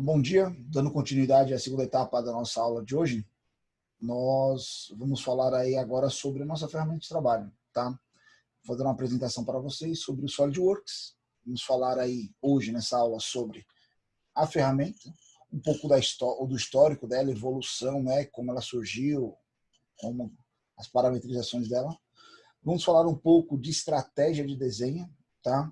Bom dia, dando continuidade à segunda etapa da nossa aula de hoje, nós vamos falar aí agora sobre a nossa ferramenta de trabalho, tá? Vou fazer uma apresentação para vocês sobre o SolidWorks, vamos falar aí hoje nessa aula sobre a ferramenta, um pouco do histórico dela, evolução, né, como ela surgiu, como as parametrizações dela. Vamos falar um pouco de estratégia de desenho, tá?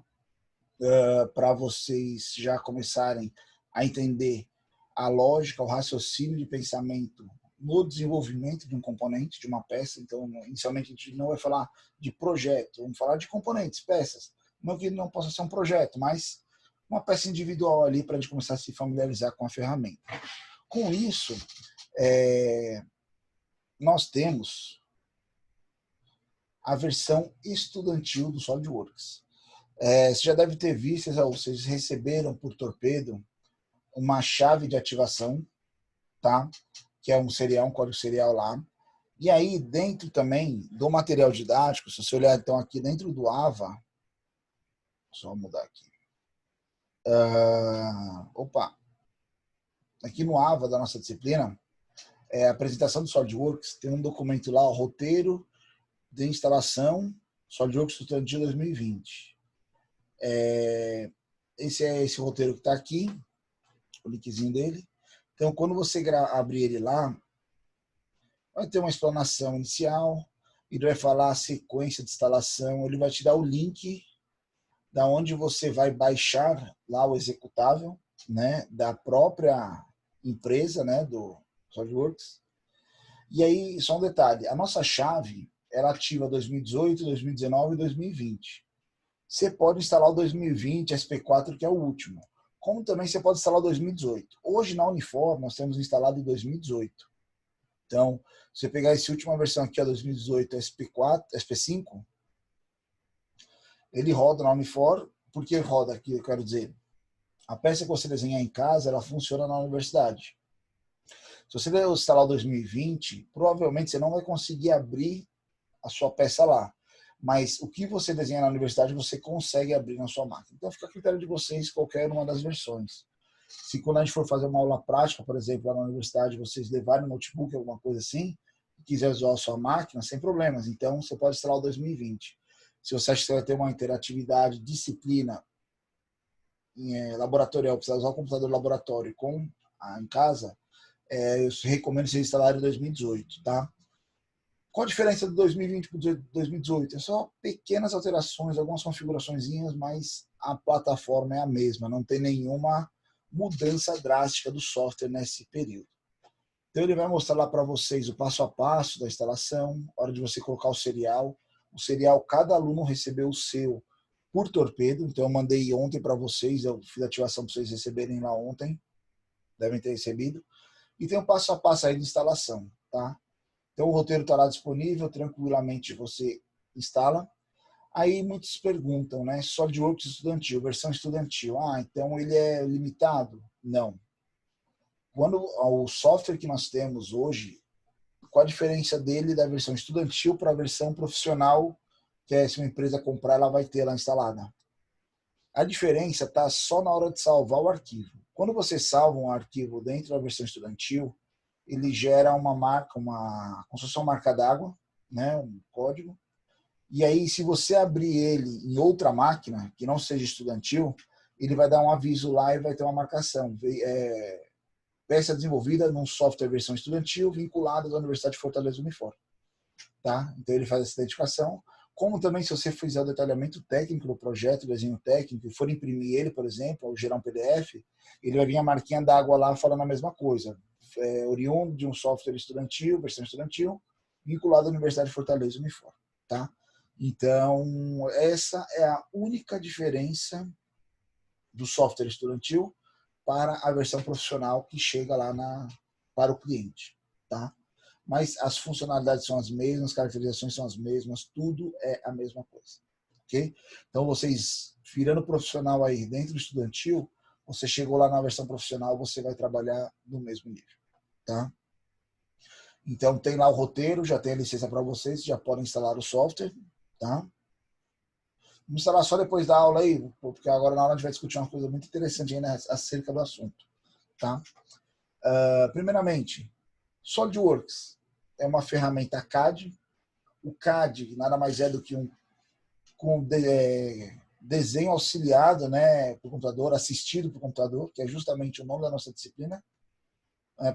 Para vocês já começarem a entender a lógica, o raciocínio de pensamento no desenvolvimento de um componente, de uma peça. Então, inicialmente, a gente não vai falar de projeto, vamos falar de componentes, peças. Não que ele não possa ser um projeto, mas uma peça individual ali para a gente começar a se familiarizar com a ferramenta. Com isso, nós temos a versão estudantil do SolidWorks. Você já deve ter visto, vocês receberam por torpedo uma chave de ativação, tá? Que é um código serial lá. E aí, dentro também do material didático, se você olhar então aqui dentro do AVA, só mudar aqui. Aqui no AVA da nossa disciplina, a apresentação do SolidWorks, tem um documento lá, o roteiro de instalação SolidWorks Estudantil 2020. Esse é esse roteiro que está aqui, o linkzinho dele. Então, quando você abrir ele lá, vai ter uma explanação inicial, ele vai falar a sequência de instalação, ele vai te dar o link da onde você vai baixar lá o executável, né, da própria empresa, né, do SolidWorks. E aí, só um detalhe, a nossa chave, ela ativa 2018, 2019 e 2020. Você pode instalar o 2020 SP4, que é o último. Como também você pode instalar o 2018. Hoje na Unifor nós temos instalado o 2018. Então, se você pegar essa última versão aqui, a 2018 SP4, SP5, ele roda na Unifor. Por que roda aqui? Eu quero dizer, a peça que você desenhar em casa, ela funciona na universidade. Se você instalar o 2020, provavelmente você não vai conseguir abrir a sua peça lá. Mas o que você desenha na universidade, você consegue abrir na sua máquina. Então, fica a critério de vocês qualquer uma das versões. Se quando a gente for fazer uma aula prática, por exemplo, lá na universidade, vocês levarem um notebook, alguma coisa assim, e quiser usar a sua máquina, sem problemas. Então, você pode instalar o 2020. Se você acha que você vai ter uma interatividade, disciplina laboratorial, precisa usar o computador laboratório em casa, eu recomendo vocês instalarem o 2018, tá? Qual a diferença do 2020 para o 2018? É só pequenas alterações, algumas configuraçõezinhas, mas a plataforma é a mesma, não tem nenhuma mudança drástica do software nesse período. Então ele vai mostrar lá para vocês o passo a passo da instalação, a hora de você colocar o serial. O serial, cada aluno recebeu o seu por torpedo, então eu mandei ontem para vocês, eu fiz a ativação para vocês receberem lá ontem, devem ter recebido. E tem um passo a passo aí de instalação, tá? Então o roteiro está lá disponível, tranquilamente você instala. Aí muitos perguntam, né? SolidWorks estudantil, versão estudantil. Então ele é limitado? Não. Quando o software que nós temos hoje, qual a diferença dele da versão estudantil para a versão profissional, que é se uma empresa comprar, ela vai ter lá instalada? A diferença está só na hora de salvar o arquivo. Quando você salva um arquivo dentro da versão estudantil, ele gera uma marca, como se fosse uma marca d'água, né, um código. E aí, se você abrir ele em outra máquina, que não seja estudantil, ele vai dar um aviso lá e vai ter uma marcação. Peça desenvolvida num software versão estudantil vinculada à Universidade de Fortaleza Unifor. Tá? Então, ele faz essa identificação. Como também, se você fizer o detalhamento técnico do projeto, o desenho técnico, e for imprimir ele, por exemplo, ou gerar um PDF, ele vai vir a marquinha d'água lá falando a mesma coisa. Oriundo de um software estudantil, versão estudantil, vinculado à Universidade de Fortaleza Unifor. Tá? Então, essa é a única diferença do software estudantil para a versão profissional que chega lá para o cliente. Tá? Mas as funcionalidades são as mesmas, as caracterizações são as mesmas, tudo é a mesma coisa. Okay? Então, vocês, virando profissional aí dentro do estudantil, você chegou lá na versão profissional, você vai trabalhar no mesmo nível. Tá? Então, tem lá o roteiro, já tem a licença para vocês, já podem instalar o software. Tá? Vamos instalar só depois da aula aí, porque agora na aula a gente vai discutir uma coisa muito interessante ainda acerca do assunto. tá? Primeiramente, SolidWorks é uma ferramenta CAD. O CAD nada mais é do que um desenho auxiliado, né, por computador, assistido por computador, que é justamente o nome da nossa disciplina,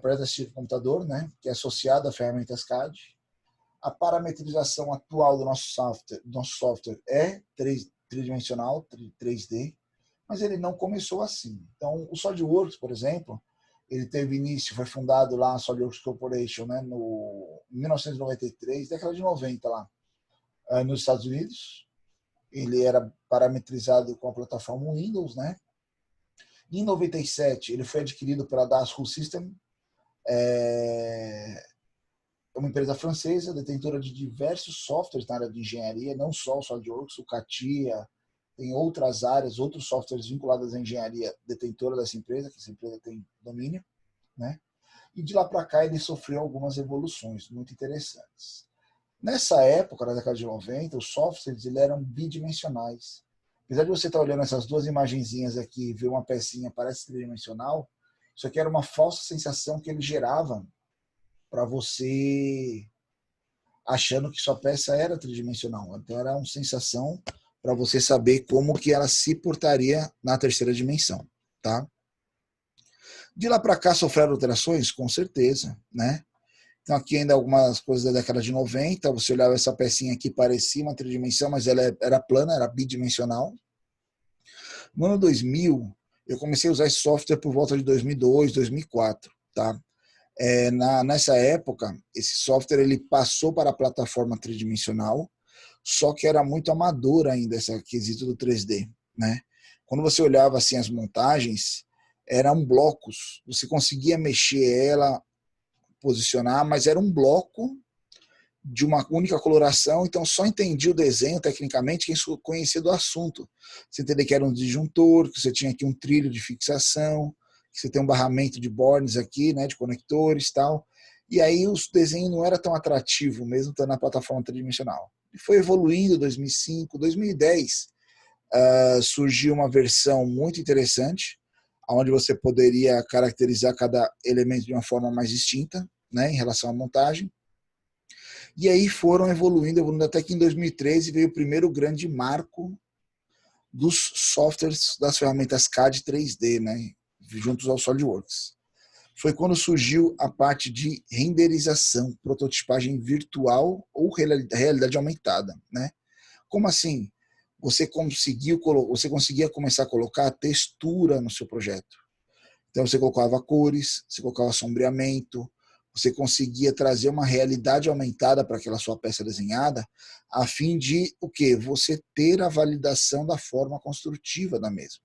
projeto assistido por computador, né, que é associado a ferramentas CAD. A parametrização atual do nosso software é tridimensional, 3D, mas ele não começou assim. Então, o SolidWorks, por exemplo, ele teve início, foi fundado lá a SolidWorks Corporation, né, em 1993, década de 90 lá, nos Estados Unidos. Ele era parametrizado com a plataforma Windows, né? Em 97, ele foi adquirido pela Dassault Systèmes, uma empresa francesa, detentora de diversos softwares na área de engenharia, não só o SolidWorks, o CATIA, tem outras áreas, outros softwares vinculados à engenharia, detentora dessa empresa, que essa empresa tem domínio, né? E de lá para cá ele sofreu algumas evoluções muito interessantes. Nessa época, na década de 90, os softwares eram bidimensionais. Apesar de você estar olhando essas duas imagenzinhas aqui e ver uma pecinha parece tridimensional, isso aqui era uma falsa sensação que ele gerava para você achando que sua peça era tridimensional. Então era uma sensação para você saber como que ela se portaria na terceira dimensão, tá? De lá para cá sofreram alterações? Com certeza, né? Então aqui ainda algumas coisas da década de 90, você olhava essa pecinha aqui, parecia uma tridimensão, mas ela era plana, era bidimensional. No ano 2000, eu comecei a usar esse software por volta de 2002, 2004, tá? Nessa época, esse software ele passou para a plataforma tridimensional, só que era muito amador ainda esse quesito do 3D, né? Quando você olhava assim as montagens, eram blocos, você conseguia mexer ela, posicionar, mas era um bloco de uma única coloração, então só entendia o desenho tecnicamente quem conhecia do assunto. Você entendeu que era um disjuntor, que você tinha aqui um trilho de fixação, que você tem um barramento de bornes aqui, né, de conectores e tal. E aí o desenho não era tão atrativo, mesmo estando na plataforma tridimensional. E foi evoluindo em 2005, 2010, surgiu uma versão muito interessante, onde você poderia caracterizar cada elemento de uma forma mais distinta, né, em relação à montagem. E aí foram evoluindo, até que em 2013 veio o primeiro grande marco dos softwares das ferramentas CAD 3D, né, juntos ao SolidWorks. Foi quando surgiu a parte de renderização, prototipagem virtual ou realidade aumentada, né? Como assim? Você conseguia começar a colocar textura no seu projeto. Então você colocava cores, você colocava sombreamento, você conseguia trazer uma realidade aumentada para aquela sua peça desenhada, a fim de o quê? Você ter a validação da forma construtiva da mesma.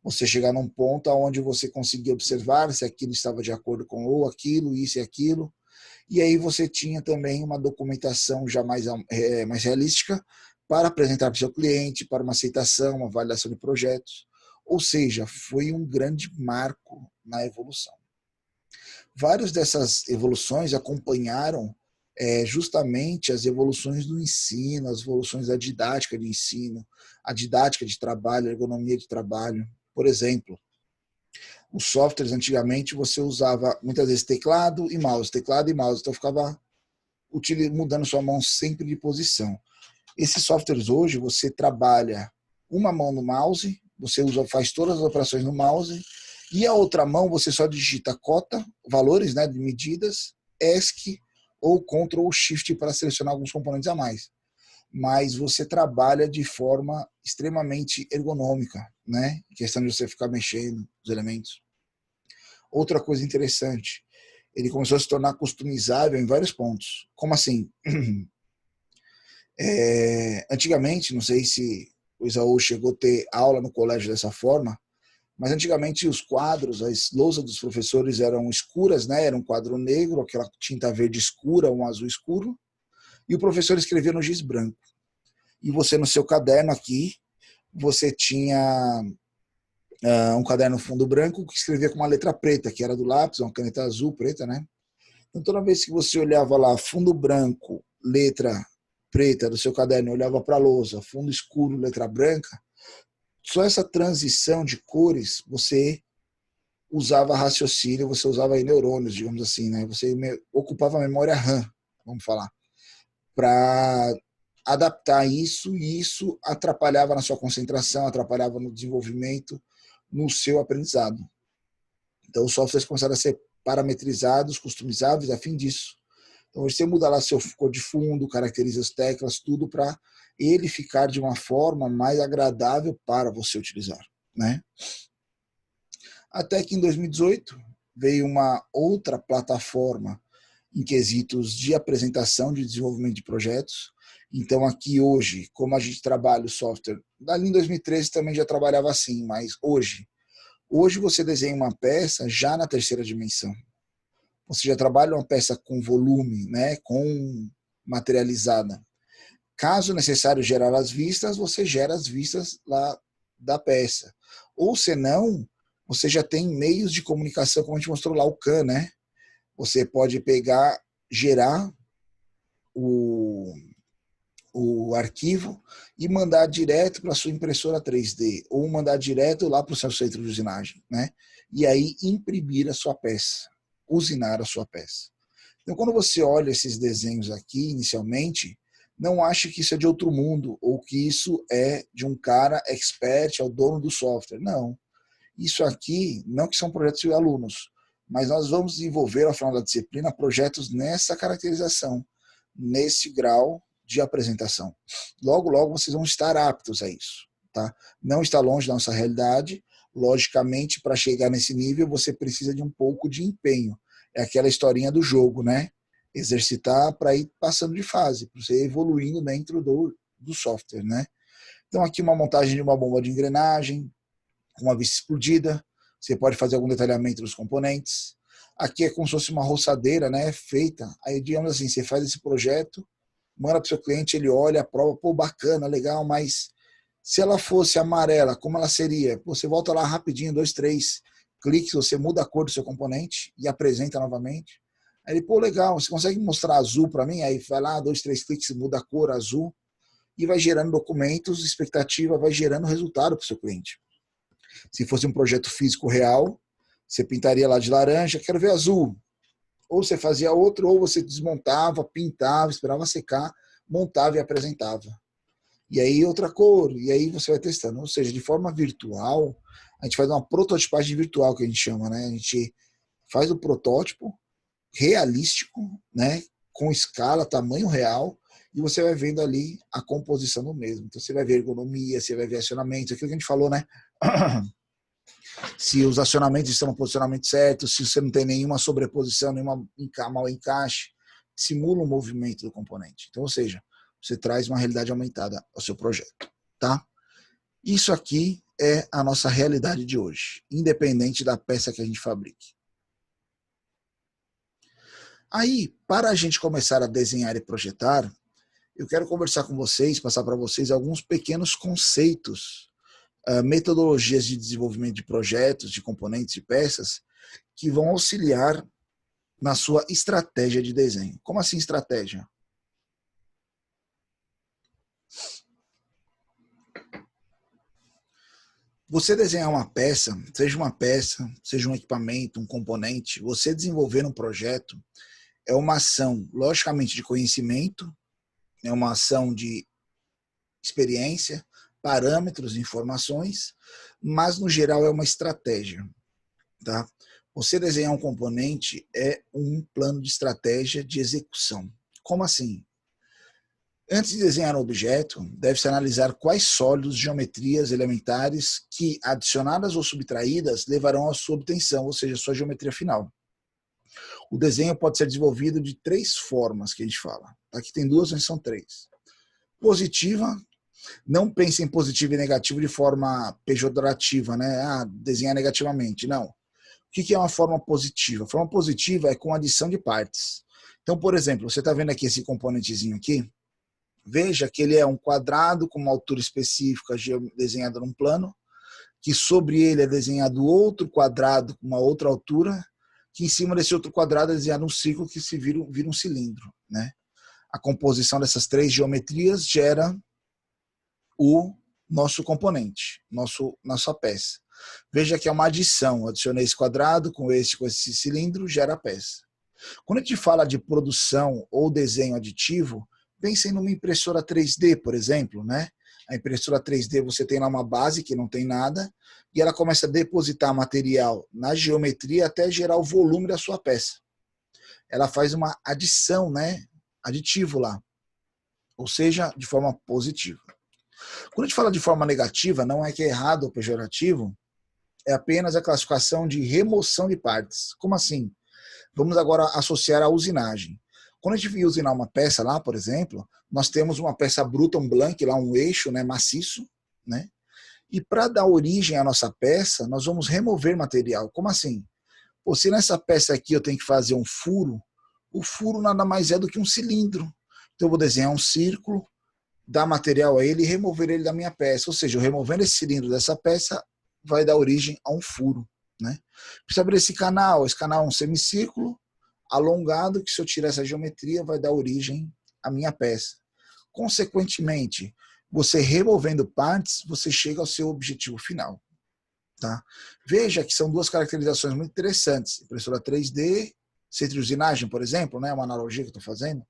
Você chegar num ponto onde você conseguia observar se aquilo estava de acordo com ou aquilo, isso e aquilo, e aí você tinha também uma documentação já mais realística para apresentar para o seu cliente, para uma aceitação, uma validação de projetos. Ou seja, foi um grande marco na evolução. Várias dessas evoluções acompanharam justamente as evoluções do ensino, as evoluções da didática de ensino, a didática de trabalho, a ergonomia de trabalho. Por exemplo, os softwares antigamente você usava muitas vezes teclado e mouse, então ficava mudando sua mão sempre de posição. Esses softwares hoje você trabalha uma mão no mouse, você faz todas as operações no mouse, e a outra mão você só digita cota, valores, né, de medidas, ESC ou Ctrl ou Shift para selecionar alguns componentes a mais. Mas você trabalha de forma extremamente ergonômica, né? Em questão de você ficar mexendo os elementos. Outra coisa interessante, ele começou a se tornar customizável em vários pontos. Como assim? Antigamente, não sei se o Isaú chegou a ter aula no colégio dessa forma, mas antigamente os quadros, as lousas dos professores eram escuras, né? Era um quadro negro, aquela tinta verde escura, um azul escuro, e o professor escrevia no giz branco. E você no seu caderno aqui, você tinha um caderno fundo branco que escrevia com uma letra preta, que era do lápis, uma caneta azul, preta, né? Então toda vez que você olhava lá, fundo branco, letra preta do seu caderno, olhava para a lousa, fundo escuro, letra branca, só essa transição de cores, você usava raciocínio, você usava aí neurônios, digamos assim, né? Você ocupava a memória RAM, vamos falar, para adaptar isso, e isso atrapalhava na sua concentração, atrapalhava no desenvolvimento, no seu aprendizado. Então, os softwares começaram a ser parametrizados, customizáveis a fim disso. Então, você muda lá seu cor de fundo, caracteriza as teclas, tudo para ele ficar de uma forma mais agradável para você utilizar, né? Até que em 2018 veio uma outra plataforma em quesitos de apresentação de desenvolvimento de projetos. Então aqui hoje, como a gente trabalha o software, ali em 2013 também já trabalhava assim, mas hoje você desenha uma peça já na terceira dimensão. Você já trabalha uma peça com volume, né, com materializada. Caso necessário gerar as vistas, você gera as vistas lá da peça. Ou senão, você já tem meios de comunicação, como a gente mostrou lá, o CAN, né? Você pode pegar, gerar o arquivo e mandar direto para a sua impressora 3D, ou mandar direto lá para o seu centro de usinagem, né? E aí imprimir a sua peça, usinar a sua peça. Então, quando você olha esses desenhos aqui, inicialmente, não ache que isso é de outro mundo, ou que isso é de um cara expert, é o dono do software. Não. Isso aqui, não que são projetos de alunos, mas nós vamos desenvolver, ao final da disciplina, projetos nessa caracterização, nesse grau de apresentação. Logo, logo, vocês vão estar aptos a isso. Tá? Não está longe da nossa realidade. Logicamente, para chegar nesse nível, você precisa de um pouco de empenho. É aquela historinha do jogo, né? Exercitar para ir passando de fase, para você ir evoluindo dentro do software, né? Então, aqui uma montagem de uma bomba de engrenagem, uma vista explodida, você pode fazer algum detalhamento dos componentes. Aqui é como se fosse uma roçadeira, né, feita. Aí, digamos assim, você faz esse projeto, manda para o seu cliente, ele olha, aprova, pô, bacana, legal, mas se ela fosse amarela, como ela seria? Você volta lá rapidinho, 2, 3 cliques, você muda a cor do seu componente e apresenta novamente. Aí ele, pô, legal, você consegue mostrar azul para mim? Aí vai lá, 2, 3 cliques, muda a cor azul e vai gerando documentos, expectativa, vai gerando resultado para o seu cliente. Se fosse um projeto físico real, você pintaria lá de laranja, quero ver azul. Ou você fazia outro, ou você desmontava, pintava, esperava secar, montava e apresentava. E aí outra cor, e aí você vai testando. Ou seja, de forma virtual, a gente faz uma prototipagem virtual, que a gente chama, né? A gente faz o protótipo realístico, né? Com escala, tamanho real, e você vai vendo ali a composição do mesmo. Então você vai ver ergonomia, você vai ver acionamentos, aquilo que a gente falou, né? Se os acionamentos estão no posicionamento certo, se você não tem nenhuma sobreposição, nenhuma mau encaixe, simula o movimento do componente. Então, ou seja, você traz uma realidade aumentada ao seu projeto, tá? Isso aqui é a nossa realidade de hoje, independente da peça que a gente fabrique. Aí, para a gente começar a desenhar e projetar, eu quero conversar com vocês, passar para vocês alguns pequenos conceitos, metodologias de desenvolvimento de projetos, de componentes e peças, que vão auxiliar na sua estratégia de desenho. Como assim estratégia? Você desenhar uma peça, seja um equipamento, um componente, você desenvolver um projeto é uma ação, logicamente, de conhecimento, é uma ação de experiência, parâmetros, informações, mas no geral é uma estratégia, tá? Você desenhar um componente é um plano de estratégia de execução. Como assim? Antes de desenhar um objeto, deve-se analisar quais sólidos, geometrias elementares que, adicionadas ou subtraídas, levarão à sua obtenção, ou seja, à sua geometria final. O desenho pode ser desenvolvido de 3 formas que a gente fala. Aqui tem 2, mas são 3. Positiva, não pense em positivo e negativo de forma pejorativa, né? Desenhar negativamente, não. O que é uma forma positiva? A forma positiva é com adição de partes. Então, por exemplo, você está vendo aqui esse componentezinho aqui? Veja que ele é um quadrado com uma altura específica desenhada num plano, que sobre ele é desenhado outro quadrado com uma outra altura, que em cima desse outro quadrado é desenhado um círculo que se vira um cilindro, né? A composição dessas 3 geometrias gera o nosso componente, nossa peça. Veja que é uma adição. Adicionei esse quadrado com esse cilindro, gera a peça. Quando a gente fala de produção ou desenho aditivo, pensem numa impressora 3D, por exemplo, né? A impressora 3D você tem lá uma base que não tem nada e ela começa a depositar material na geometria até gerar o volume da sua peça. Ela faz uma adição, né? Aditivo lá, ou seja, de forma positiva. Quando a gente fala de forma negativa, não é que é errado ou pejorativo, é apenas a classificação de remoção de partes. Como assim? Vamos agora associar a usinagem. Quando a gente vai usinar uma peça lá, por exemplo, nós temos uma peça bruta, um blank, lá um eixo, né, maciço, né? E para dar origem à nossa peça, nós vamos remover material. Como assim? Pô, se nessa peça aqui eu tenho que fazer um furo, o furo nada mais é do que um cilindro. Então eu vou desenhar um círculo, dar material a ele e remover ele da minha peça. Ou seja, eu removendo esse cilindro dessa peça, vai dar origem a um furo, né? Precisa abrir esse canal é um semicírculo alongado, que se eu tirar essa geometria, vai dar origem à minha peça. Consequentemente, você removendo partes, você chega ao seu objetivo final. Tá? Veja que são duas caracterizações muito interessantes. Impressora 3D, centro de usinagem, por exemplo, né? Uma analogia que eu estou fazendo.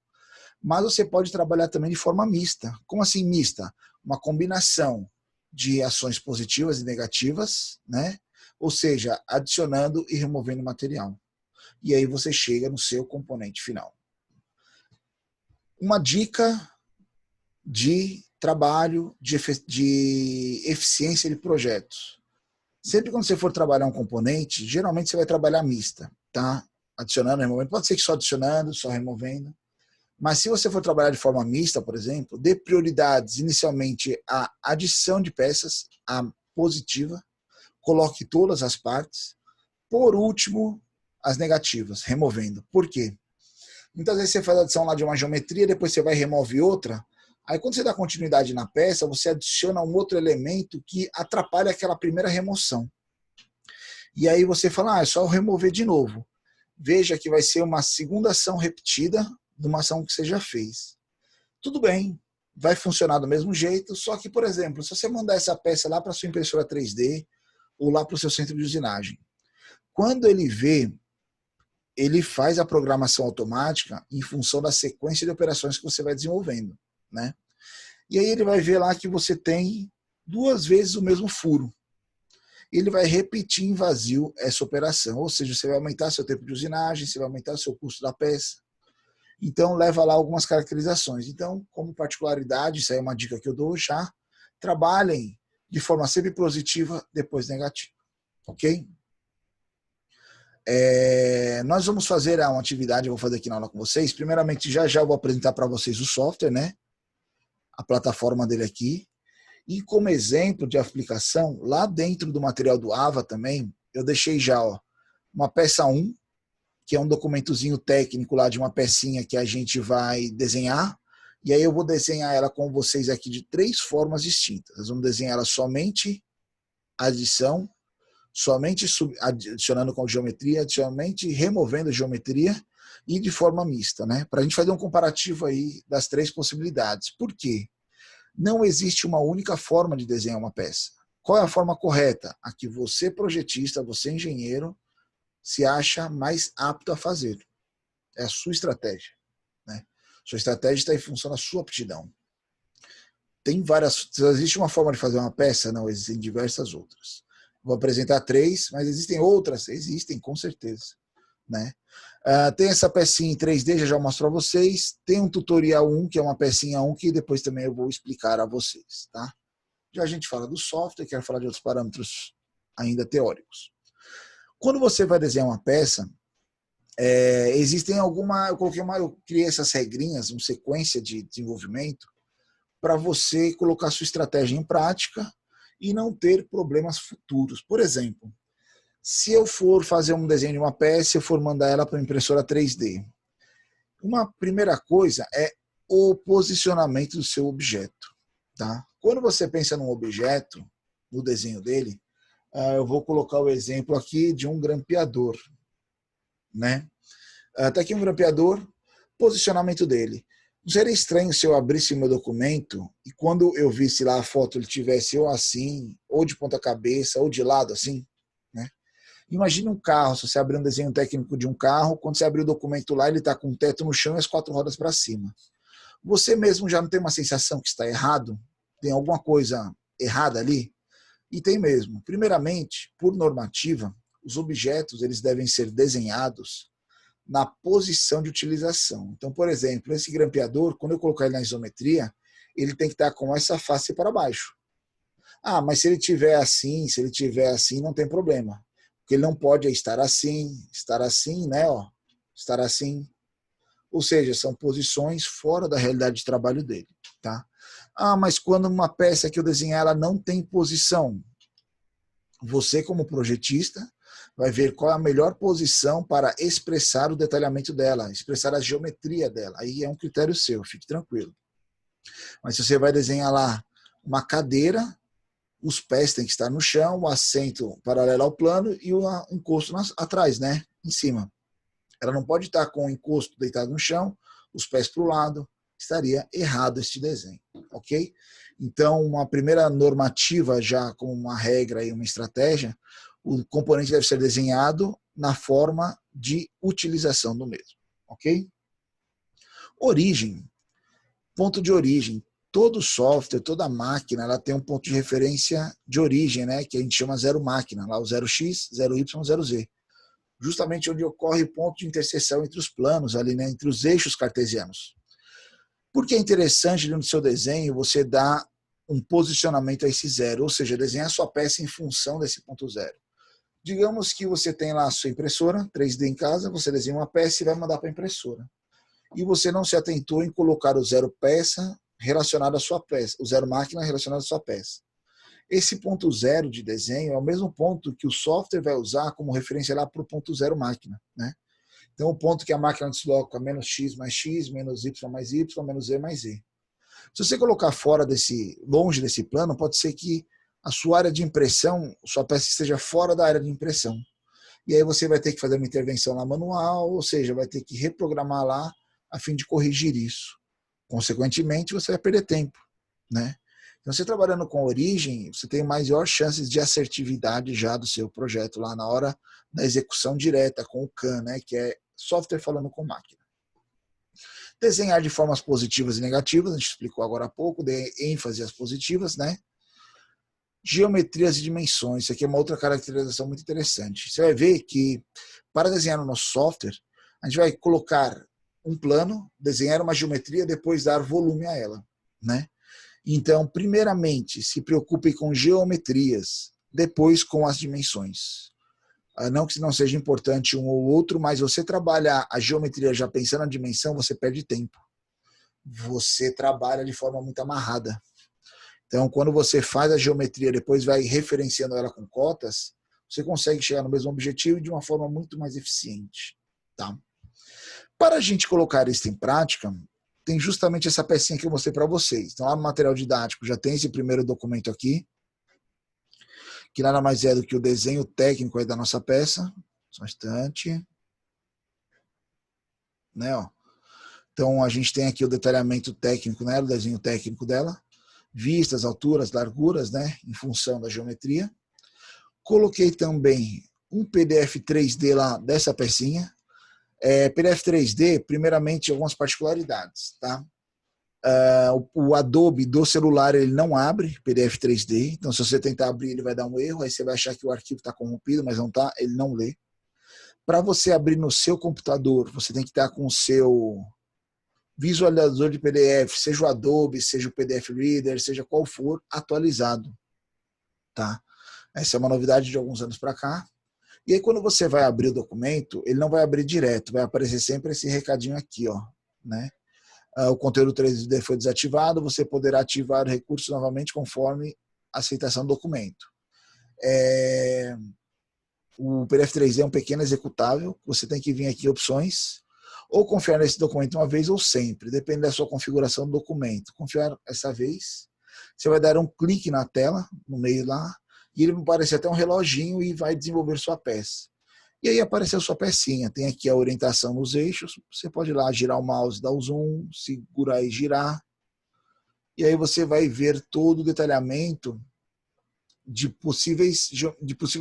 Mas você pode trabalhar também de forma mista. Como assim mista? Uma combinação de ações positivas e negativas, né? Ou seja, adicionando e removendo material. E aí você chega no seu componente final. Uma dica de trabalho, de eficiência de projetos. Sempre quando você for trabalhar um componente, geralmente você vai trabalhar mista, tá? Adicionando, removendo. Pode ser que só adicionando, só removendo. Mas se você for trabalhar de forma mista, por exemplo, dê prioridades inicialmente à adição de peças, a positiva, coloque todas as partes. Por último, as negativas, removendo. Por quê? Muitas vezes você faz a adição lá de uma geometria, depois você vai e remove outra. Aí quando você dá continuidade na peça, você adiciona um outro elemento que atrapalha aquela primeira remoção. E aí você fala, é só remover de novo. Veja que vai ser uma segunda ação repetida de uma ação que você já fez. Tudo bem, vai funcionar do mesmo jeito, só que, por exemplo, se você mandar essa peça lá para a sua impressora 3D ou lá para o seu centro de usinagem, quando ele vê, ele faz a programação automática em função da sequência de operações que você vai desenvolvendo, né? E aí ele vai ver lá que você tem 2 vezes o mesmo furo. Ele vai repetir em vazio essa operação, ou seja, você vai aumentar seu tempo de usinagem, você vai aumentar seu custo da peça. Então, leva lá algumas caracterizações. Então, como particularidade, isso aí é uma dica que eu dou já, trabalhem de forma sempre positiva, depois negativa. Ok? Nós vamos fazer uma atividade, eu vou fazer aqui na aula com vocês. Primeiramente, já eu vou apresentar para vocês o software, né? A plataforma dele aqui. E como exemplo de aplicação, lá dentro do material do AVA também, eu deixei já uma peça 1, que é um documentozinho técnico lá de uma pecinha que a gente vai desenhar. E aí eu vou desenhar ela com vocês aqui de 3 formas distintas. Nós vamos desenhar ela somente adição, somente adicionando com geometria, somente removendo geometria e de forma mista, né? Para a gente fazer um comparativo aí das 3 possibilidades. Por quê? Não existe uma única forma de desenhar uma peça. Qual é a forma correta? A que você, projetista, você, engenheiro, se acha mais apto a fazer. É a sua estratégia, né? Sua estratégia está em função da sua aptidão. Tem várias... Existe uma forma de fazer uma peça? Não, existem diversas outras. Vou apresentar 3, mas existem outras? Existem, com certeza, né? Tem essa pecinha em 3D, já mostro a vocês. Tem um tutorial 1, que é uma pecinha 1, que depois também eu vou explicar a vocês, tá? Já a gente fala do software, quero falar de outros parâmetros ainda teóricos. Quando você vai desenhar uma peça, existem eu criei essas regrinhas, uma sequência de desenvolvimento, para você colocar sua estratégia em prática e não ter problemas futuros. Por exemplo, se eu for fazer um desenho de uma peça, eu for mandar ela para uma impressora 3D, uma primeira coisa é o posicionamento do seu objeto, tá? Quando você pensa num objeto, no desenho dele, eu vou colocar o exemplo aqui de um grampeador, né? Tá aqui um grampeador, posicionamento dele. Não seria estranho se eu abrisse meu documento e quando eu visse lá a foto ele tivesse ou assim, ou de ponta cabeça, ou de lado assim, né? Imagina um carro, se você abrir um desenho técnico de um carro, quando você abrir o documento lá, ele está com o teto no chão e as 4 rodas para cima. Você mesmo já não tem uma sensação que está errado? Tem alguma coisa errada ali? E tem mesmo. Primeiramente, por normativa, os objetos eles devem ser desenhados na posição de utilização. Então, por exemplo, esse grampeador, quando eu colocar ele na isometria, ele tem que estar com essa face para baixo. Ah, mas se ele tiver assim, não tem problema. Porque ele não pode estar assim, né? Ó, estar assim. Ou seja, são posições fora da realidade de trabalho dele. Tá? Ah, mas quando uma peça que eu desenhar ela não tem posição, você como projetista vai ver qual é a melhor posição para expressar o detalhamento dela, expressar a geometria dela. Aí é um critério seu, fique tranquilo. Mas se você vai desenhar lá uma cadeira, os pés têm que estar no chão, o assento paralelo ao plano e o encosto atrás, né? Em cima. Ela não pode estar com o encosto deitado no chão, os pés para o lado, estaria errado este desenho, ok? Então, uma primeira normativa, já como uma regra e uma estratégia, o componente deve ser desenhado na forma de utilização do mesmo, ok? Origem, ponto de origem. Todo software, toda máquina, ela tem um ponto de referência de origem, né? Que a gente chama zero máquina, lá o 0x, 0y, 0z. Justamente onde ocorre o ponto de interseção entre os planos, ali, né? Entre os eixos cartesianos. Por que é interessante no seu desenho você dar um posicionamento a esse zero, ou seja, desenhar sua peça em função desse ponto zero. Digamos que você tem lá a sua impressora 3D em casa, você desenha uma peça e vai mandar para a impressora. E você não se atentou em colocar o zero peça relacionado à sua peça, o zero máquina relacionado à sua peça. Esse ponto zero de desenho é o mesmo ponto que o software vai usar como referência lá para o ponto zero máquina, né? Então, o ponto que a máquina desloca menos x mais x, menos y mais y, menos z mais z. Se você colocar longe desse plano, pode ser que a sua área de impressão, sua peça esteja fora da área de impressão. E aí você vai ter que fazer uma intervenção lá manual, ou seja, vai ter que reprogramar lá a fim de corrigir isso. Consequentemente, você vai perder tempo, né? Então, você trabalhando com origem, você tem maior chances de assertividade já do seu projeto lá na hora da execução direta com o CAM, né? Que é software falando com máquina. Desenhar de formas positivas e negativas, a gente explicou agora há pouco, dê ênfase às positivas, né? Geometrias e dimensões, isso aqui é uma outra caracterização muito interessante. Você vai ver que, para desenhar no nosso software, a gente vai colocar um plano, desenhar uma geometria, depois dar volume a ela, né? Então, primeiramente, se preocupe com geometrias, depois com as dimensões. Não que não seja importante um ou outro, mas você trabalhar a geometria já pensando na dimensão, você perde tempo. Você trabalha de forma muito amarrada. Então, quando você faz a geometria, depois vai referenciando ela com cotas, você consegue chegar no mesmo objetivo de uma forma muito mais eficiente. Tá? Para a gente colocar isso em prática, tem justamente essa pecinha que eu mostrei para vocês. Então, lá no material didático já tem esse primeiro documento aqui, que nada mais é do que o desenho técnico aí da nossa peça. Só um instante. Né, ó. Então, a gente tem aqui o detalhamento técnico, né, o desenho técnico dela. Vistas, alturas, larguras, né, em função da geometria. Coloquei também um PDF 3D lá dessa pecinha. PDF 3D, primeiramente, algumas particularidades, tá? O Adobe do celular ele não abre PDF 3D, então se você tentar abrir ele vai dar um erro, aí você vai achar que o arquivo está corrompido, mas não está, ele não lê. Para você abrir no seu computador, você tem que estar com o seu visualizador de PDF, seja o Adobe, seja o PDF Reader, seja qual for, atualizado. Tá? Essa é uma novidade de alguns anos para cá. E aí quando você vai abrir o documento, ele não vai abrir direto, vai aparecer sempre esse recadinho aqui, ó, né? O conteúdo 3D foi desativado, você poderá ativar o recurso novamente conforme a aceitação do documento. O PDF 3D é um pequeno executável, você tem que vir aqui em opções, ou confiar nesse documento uma vez ou sempre, depende da sua configuração do documento. Confiar essa vez, você vai dar um clique na tela, no meio lá, e ele vai aparecer até um reloginho e vai desenvolver sua peça. E aí apareceu sua pecinha. Tem aqui a orientação nos eixos. Você pode ir lá girar o mouse, dar o zoom, segurar e girar. E aí você vai ver todo o detalhamento de possível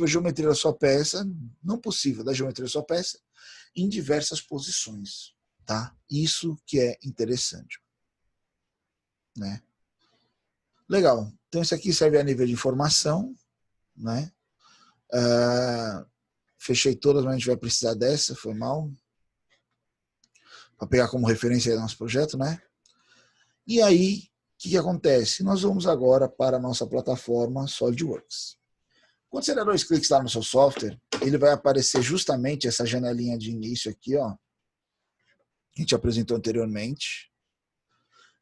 geometria da sua peça, não possível, da geometria da sua peça, em diversas posições. Tá? Isso que é interessante. Né? Legal. Então isso aqui serve a nível de informação. Né? Fechei todas, mas a gente vai precisar dessa, foi mal. Para pegar como referência o nosso projeto, né? E aí, o que acontece? Nós vamos agora para a nossa plataforma SolidWorks. Quando você der 2 cliques lá no seu software, ele vai aparecer justamente essa janelinha de início aqui, ó, que a gente apresentou anteriormente.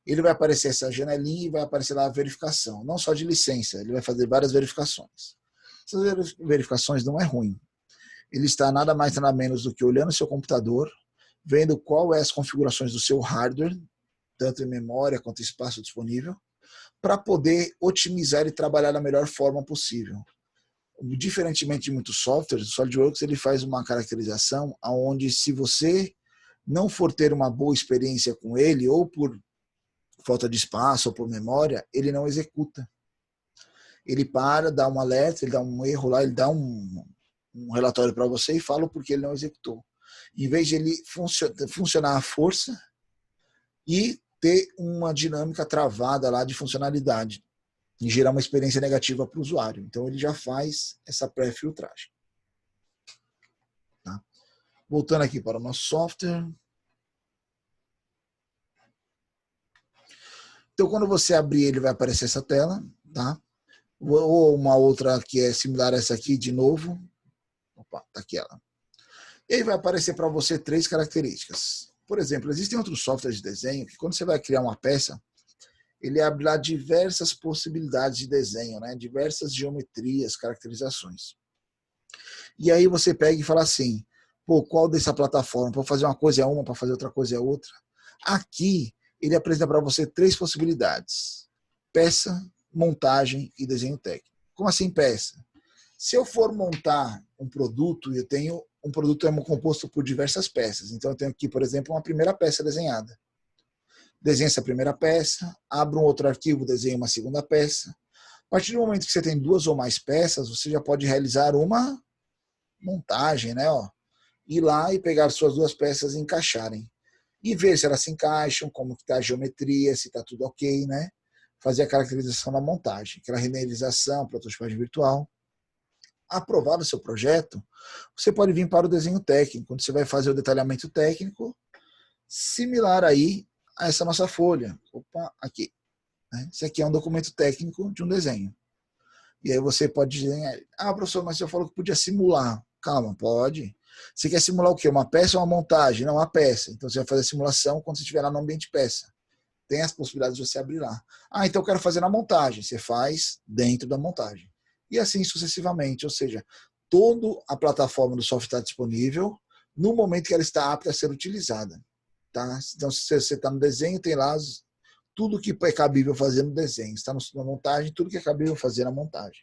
Ele vai aparecer essa janelinha e vai aparecer lá a verificação, não só de licença, ele vai fazer várias verificações. Essas verificações não é ruim. Ele está nada mais nada menos do que olhando o seu computador, vendo qual é as configurações do seu hardware, tanto em memória quanto espaço disponível, para poder otimizar e trabalhar da melhor forma possível. Diferentemente de muitos softwares, o SolidWorks ele faz uma caracterização onde, se você não for ter uma boa experiência com ele, ou por falta de espaço ou por memória, ele não executa. Ele para, dá um alerta, ele dá um erro lá, ele dá um relatório para você e fala porque ele não executou. Em vez de ele funcionar à força e ter uma dinâmica travada lá de funcionalidade e gerar uma experiência negativa para o usuário. Então ele já faz essa pré-filtragem. Tá? Voltando aqui para o nosso software. Então quando você abrir ele vai aparecer essa tela, tá? Ou uma outra que é similar a essa aqui de novo. Opa, tá aqui ela. E aí vai aparecer para você 3 características. Por exemplo, existem outros softwares de desenho que quando você vai criar uma peça, ele abre lá diversas possibilidades de desenho, né? Diversas geometrias, caracterizações. E aí você pega e fala assim, pô, qual dessa plataforma? Para fazer uma coisa é uma, para fazer outra coisa é outra. Aqui, ele apresenta para você 3 possibilidades. Peça, montagem e desenho técnico. Como assim peça? Se eu for montar um produto, eu tenho um produto é composto por diversas peças. Então eu tenho aqui, por exemplo, uma primeira peça desenhada. Desenho essa primeira peça, abro um outro arquivo, desenho uma segunda peça. A partir do momento que você tem 2 ou mais peças, você já pode realizar uma montagem, né? Ó, ir lá e pegar suas 2 peças e encaixarem. E ver se elas se encaixam, como está a geometria, se está tudo ok, né? Fazer a caracterização da montagem, aquela renderização, prototipagem virtual. Aprovado o seu projeto, você pode vir para o desenho técnico, onde você vai fazer o detalhamento técnico, similar aí a essa nossa folha. Opa, aqui. Esse aqui é um documento técnico de um desenho. E aí você pode dizer, professor, mas você falou que podia simular. Calma, pode. Você quer simular o quê? Uma peça ou uma montagem? Não, uma peça. Então você vai fazer a simulação quando você estiver lá no ambiente peça. Tem as possibilidades de você abrir lá. Então eu quero fazer na montagem. Você faz dentro da montagem. E assim sucessivamente. Ou seja, toda a plataforma do software está disponível no momento que ela está apta a ser utilizada. Tá? Então se você está no desenho, tem lá tudo que é cabível fazer no desenho. Está na montagem, tudo que é cabível fazer na montagem.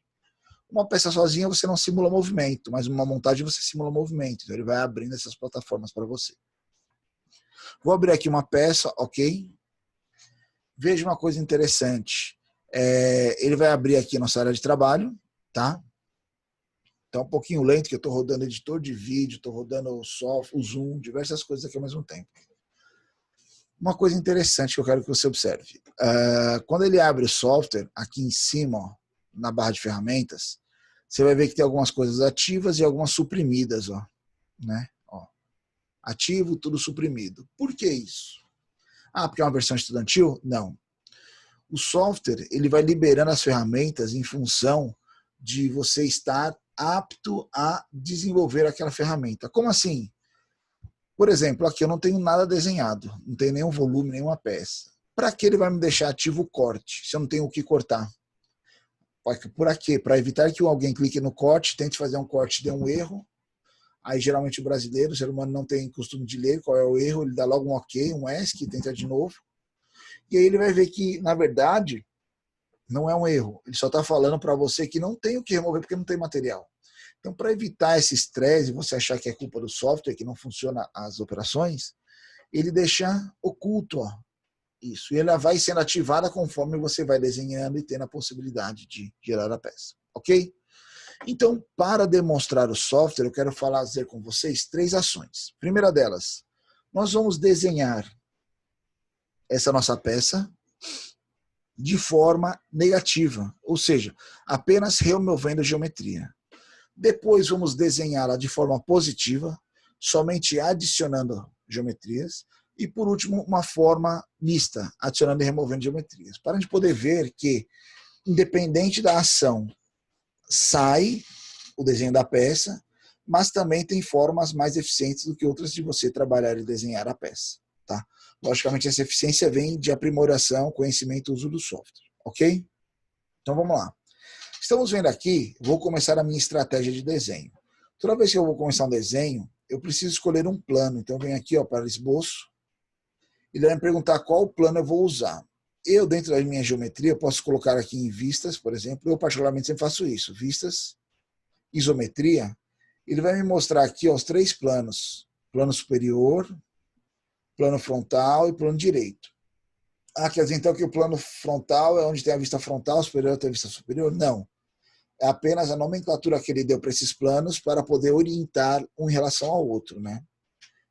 Uma peça sozinha você não simula movimento, mas uma montagem você simula movimento. Então ele vai abrindo essas plataformas para você. Vou abrir aqui uma peça, ok? Veja uma coisa interessante. Ele vai abrir aqui a nossa área de trabalho, tá? Tá um pouquinho lento, que eu estou rodando editor de vídeo, estou rodando o Zoom, diversas coisas aqui ao mesmo tempo. Uma coisa interessante que eu quero que você observe. Quando ele abre o software, aqui em cima, ó, na barra de ferramentas, você vai ver que tem algumas coisas ativas e algumas suprimidas. Ó, né? Ó, ativo, tudo suprimido. Por que isso? Porque é uma versão estudantil? Não. O software ele vai liberando as ferramentas em função de você estar apto a desenvolver aquela ferramenta. Como assim? Por exemplo, aqui eu não tenho nada desenhado, não tenho nenhum volume, nenhuma peça. Para que ele vai me deixar ativo o corte, se eu não tenho o que cortar? Por quê? Para evitar que alguém clique no corte, tente fazer um corte, dê um erro. Aí geralmente o brasileiro, o ser humano não tem costume de ler qual é o erro, ele dá logo um ok, um ESC, tenta de novo. E aí ele vai ver que, na verdade, não é um erro. Ele só está falando para você que não tem o que remover porque não tem material. Então, para evitar esse estresse, você achar que é culpa do software, que não funciona as operações, ele deixa oculto, ó, isso. E ela vai sendo ativada conforme você vai desenhando e tendo a possibilidade de gerar a peça. Ok? Então, para demonstrar o software, eu quero fazer com vocês 3 ações. Primeira delas, nós vamos desenhar essa nossa peça de forma negativa, ou seja, apenas removendo geometria. Depois vamos desenhá-la de forma positiva, somente adicionando geometrias. E por último, uma forma mista, adicionando e removendo geometrias. Para a gente poder ver que, independente da ação, sai o desenho da peça, mas também tem formas mais eficientes do que outras de você trabalhar e desenhar a peça. Tá? Logicamente, essa eficiência vem de aprimoração, conhecimento e uso do software. Ok? Então vamos lá. Estamos vendo aqui, vou começar a minha estratégia de desenho. Toda vez que eu vou começar um desenho, eu preciso escolher um plano. Então eu venho aqui, ó, para esboço, e ele vai me perguntar qual plano eu vou usar. Eu, dentro da minha geometria, eu posso colocar aqui em vistas, por exemplo. Eu particularmente sempre faço isso. Vistas, isometria. Ele vai me mostrar aqui, ó, os 3 planos. Plano superior, plano frontal e plano direito. Ah, quer dizer então que o plano frontal é onde tem a vista frontal, superior tem a vista superior? Não. É apenas a nomenclatura que ele deu para esses planos para poder orientar um em relação ao outro, né?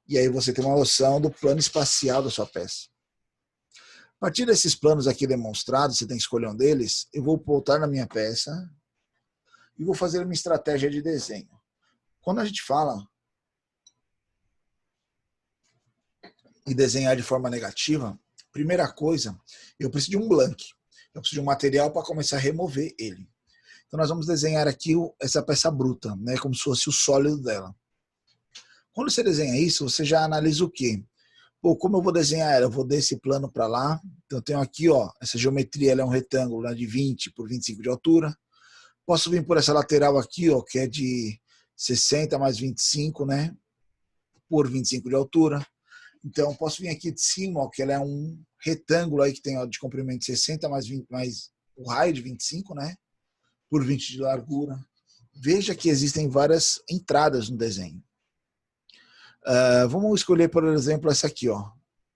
E aí você tem uma noção do plano espacial da sua peça. A partir desses planos aqui demonstrados, você tem que escolher um deles, eu vou voltar na minha peça e vou fazer uma estratégia de desenho. Quando a gente fala em desenhar de forma negativa, primeira coisa, eu preciso de um blank. Eu preciso de um material para começar a remover ele. Então nós vamos desenhar aqui essa peça bruta, né, como se fosse o sólido dela. Quando você desenha isso, você já analisa o quê? Pô, como eu vou desenhar ela? Eu vou desse plano para lá. Então eu tenho aqui, ó, essa geometria, ela é um retângulo, né, de 20 por 25 de altura. Posso vir por essa lateral aqui, ó, que é de 60 mais 25, né, por 25 de altura. Então posso vir aqui de cima, ó, que ela é um retângulo aí que tem, ó, de comprimento de 60 mais 20 mais o raio de 25, né, por 20 de largura. Veja que existem várias entradas no desenho. Vamos escolher, por exemplo, essa aqui, ó,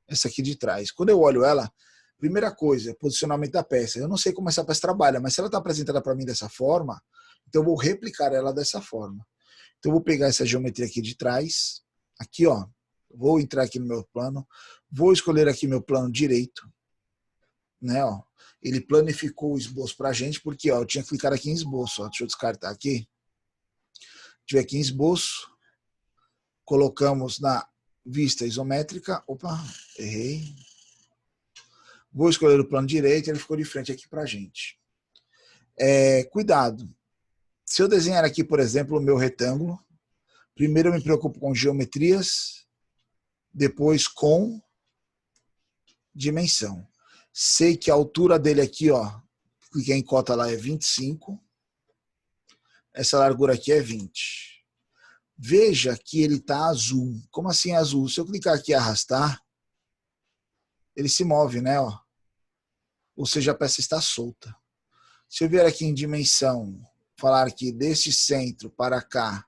essa aqui de trás. Quando eu olho ela, primeira coisa, posicionamento da peça. Eu não sei como essa peça trabalha, mas se ela está apresentada para mim dessa forma, então eu vou replicar ela dessa forma. Então eu vou pegar essa geometria aqui de trás, aqui, ó, vou entrar aqui no meu plano, vou escolher aqui meu plano direito, né, ó. Ele planificou o esboço para a gente, porque, ó, eu tinha que clicar aqui em esboço, ó, deixa eu descartar aqui. Tive aqui em esboço, colocamos na vista isométrica, opa, errei. Vou escolher o plano direito, ele ficou de frente aqui para a gente. Cuidado, se eu desenhar aqui, por exemplo, o meu retângulo, primeiro eu me preocupo com geometrias, depois com dimensão. Sei que a altura dele aqui, ó, cliquei em cota lá, é 25. Essa largura aqui é 20. Veja que ele está azul. Como assim azul? Se eu clicar aqui e arrastar, ele se move, né? Ó. Ou seja, a peça está solta. Se eu vier aqui em dimensão, falar que deste centro para cá